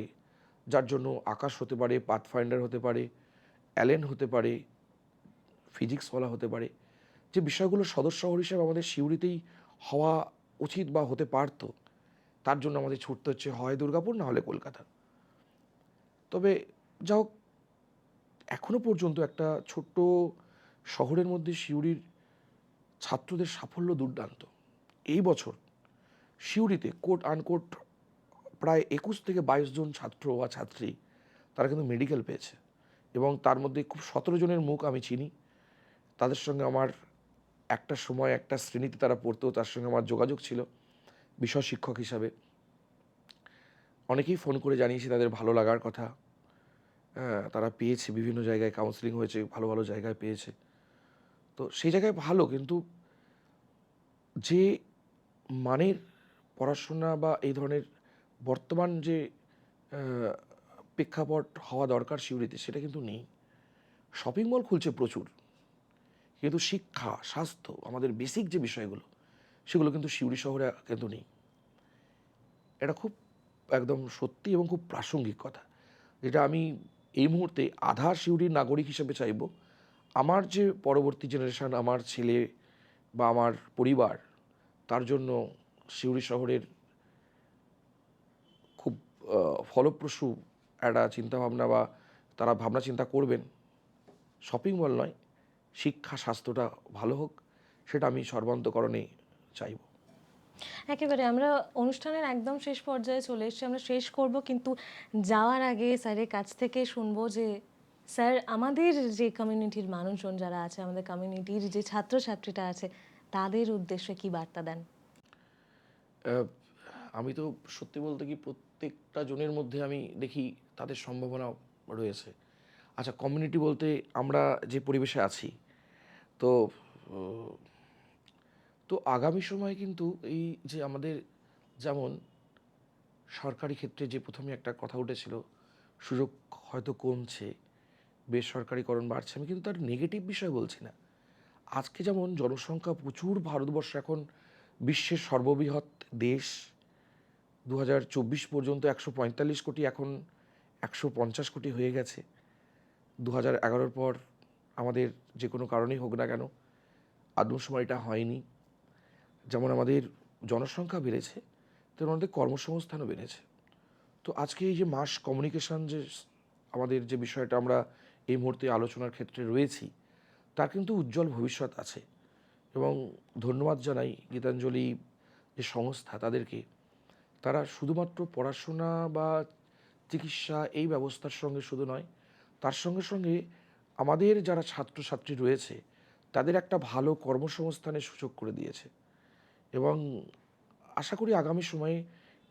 যার জন্য আকাশ হতে পারে, পাথফাইন্ডার হতে পারে, অ্যালেন হতে পারে, ফিজিক্সওয়ালা হতে পারে, যে বিষয়গুলো সদর শহর হিসেবে আমাদের সিউড়িতেই হওয়া উচিত বা হতে পারত, তার জন্য আমাদের ছুটতে হচ্ছে হয় দুর্গাপুর না হলে কলকাতা। তবে যা হোক, এখনও পর্যন্ত একটা ছোট্ট শহরের মধ্যে সিউড়ির ছাত্রদের সাফল্য দুর্দান্ত। এই বছর সিউড়িতে কোট আনকোট প্রায় 21 থেকে 22 জন ছাত্র বা ছাত্রী তারা কিন্তু মেডিকেল পেয়েছে, এবং তার মধ্যে খুব 17 জনের মুখ আমি চিনি। তাদের সঙ্গে আমার একটা সময় একটা শ্রেণীতে তারা পড়তো, তার সঙ্গে আমার যোগাযোগ ছিল বিষয় শিক্ষক হিসাবে। অনেকেই ফোন করে জানিয়েছে তাদের ভালো লাগার কথা। তারা পেয়েছে, বিভিন্ন জায়গায় কাউন্সেলিং হয়েছে, ভালো ভালো জায়গায় পেয়েছে। তো সেই জায়গায় ভালো, কিন্তু যে মানের পড়াশোনা বা এই ধরনের বর্তমান যে প্রেক্ষাপট হওয়া দরকার সিউড়িতে, সেটা কিন্তু নেই। শপিং মল খুলছে প্রচুর, কিন্তু শিক্ষা, স্বাস্থ্য, আমাদের বেসিক যে বিষয়গুলো, সেগুলো কিন্তু সিউড়ি শহরে কিন্তু নেই। এটা খুব একদম সত্যি এবং খুব প্রাসঙ্গিক কথা, যেটা আমি এই মুহূর্তে আধা সিউড়ির নাগরিক হিসেবে চাইব। আমার যে পরবর্তী জেনারেশন, আমার ছেলে বা আমার পরিবার, তার জন্য সিউড়ি শহরের খুব ফলপ্রসূ একটা চিন্তাভাবনা বা তারা ভাবনা চিন্তা করবেন। শপিং মল নয়, শিক্ষা স্বাস্থ্যটা ভালো হোক, সেটা আমি সর্বান্তকরণে চাইব। একেবারে আমরা অনুষ্ঠানের একদম শেষ পর্যায়ে চলে এসেছি, আমরা শেষ করব, কিন্তু যাওয়ার আগে স্যারের কাছ থেকে শুনবো যে স্যার, আমাদের যে কমিউনিটির মানুষজন যারা আছে, আমাদের কমিউনিটির যে ছাত্রছাত্রীরা আছে, তাদের উদ্দেশ্যে কি বার্তা দেন? আমি তো সত্যি বলতে কি প্রত্যেকটা জনের মধ্যে আমি দেখি তাদের সম্ভাবনা রয়েছে। আচ্ছা, কমিউনিটি বলতে আমরা যে পরিবেশে আছি, তো আহ, তো আগামী সময়ে কিন্তু এই যে আমাদের যেমন সরকারি ক্ষেত্রে যে প্রথমে একটা কথা উঠেছিল, সুযোগ হয়তো কমছে, বেসরকারিকরণ বাড়ছে, আমি কিন্তু তার নেগেটিভ বিষয় বলছি না। আজকে যেমন জনসংখ্যা প্রচুর, ভারতবর্ষ এখন বিশ্বের সর্ববৃহৎ দেশ। 2024 পর্যন্ত 145 কোটি, এখন 150 কোটি হয়ে গেছে। 2011 পর আমাদের যে কোনো কারণেই হোক না কেন আদমশুমারিটা হয়নি। যেমন আমাদের জনসংখ্যা বেড়েছে, তেমন আমাদের কর্মসংস্থানও বেড়েছে। তো আজকে এই যে মাস কমিউনিকেশন, যে আমাদের যে বিষয়টা আমরা এই মুহূর্তে আলোচনার ক্ষেত্রে রয়েছি, তার কিন্তু উজ্জ্বল ভবিষ্যৎ আছে। এবং ধন্যবাদ জানাই গীতাঞ্জলি যে সংস্থা তাদেরকে। তারা শুধুমাত্র পড়াশোনা বা চিকিৎসা এই ব্যবস্থার সঙ্গে শুধু নয়, তার সঙ্গে সঙ্গে আমাদের যারা ছাত্রছাত্রী রয়েছে তাদের একটা ভালো কর্মসংস্থানের সুযোগ করে দিয়েছে। এবং আশা করি আগামী সময়ে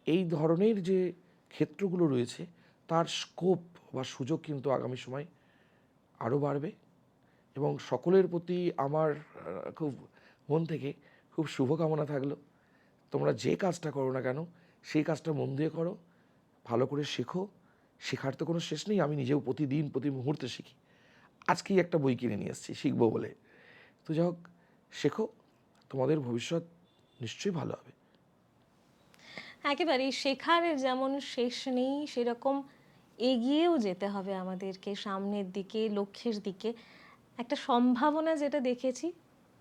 এই ধরনের যে ক্ষেত্রগুলো রয়েছে তার স্কোপ বা সুযোগ কিন্তু আগামী সময় আরও বাড়বে। এবং সকলের প্রতি আমার খুব মন থেকে খুব শুভকামনা থাকলো। তোমরা যে কাজটা করো না কেন সেই কাজটা মন দিয়ে করো, ভালো করে শেখো। শেখার তো কোনো শেষ নেই, আমি নিজেও প্রতিদিন প্রতি মুহূর্তে শিখি। আজকেই একটা বই কিনে নিয়ে এসেছি শিখবো বলে। তো যাই হোক, শেখো, তোমাদের ভবিষ্যৎ নিশ্চয়ই ভালো হবে। একেবারেই শেখার যেমন শেষ নেই, সেরকম এগিয়েও যেতে হবে আমাদেরকে সামনের দিকে, লক্ষ্যের দিকে। একটা সম্ভাবনা যেটা দেখেছি,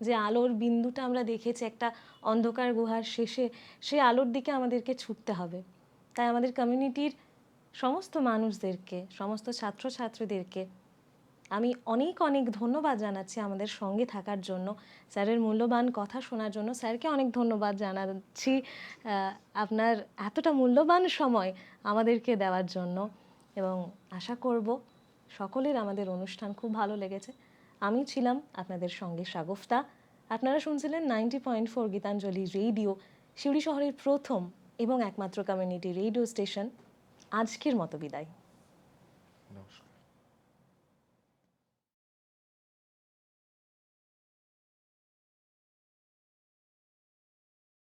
যে আলোর বিন্দুটা আমরা দেখেছি একটা অন্ধকার গুহার শেষে, সেই আলোর দিকে আমাদেরকে ছুটতে হবে। তাই আমাদের কমিউনিটির সমস্ত মানুষদেরকে, সমস্ত ছাত্রছাত্রীদেরকে আমি অনেক অনেক ধন্যবাদ জানাচ্ছি আমাদের সঙ্গে থাকার জন্য, স্যারের মূল্যবান কথা শোনার জন্য। স্যারকে অনেক ধন্যবাদ জানাচ্ছি আপনার এতটা মূল্যবান সময় আমাদেরকে দেওয়ার জন্য। এবং আশা করব সকলের আমাদের অনুষ্ঠান খুব ভালো লেগেছে। আমি ছিলাম আপনাদের সঙ্গে শাগুফতা। আপনারা শুনছিলেন 90.4 গীতাঞ্জলি রেডিও, সিউড়ি শহরের প্রথম এবং একমাত্র কমিউনিটি রেডিও স্টেশন। আজকের মতো বিদায়। নমস্কার।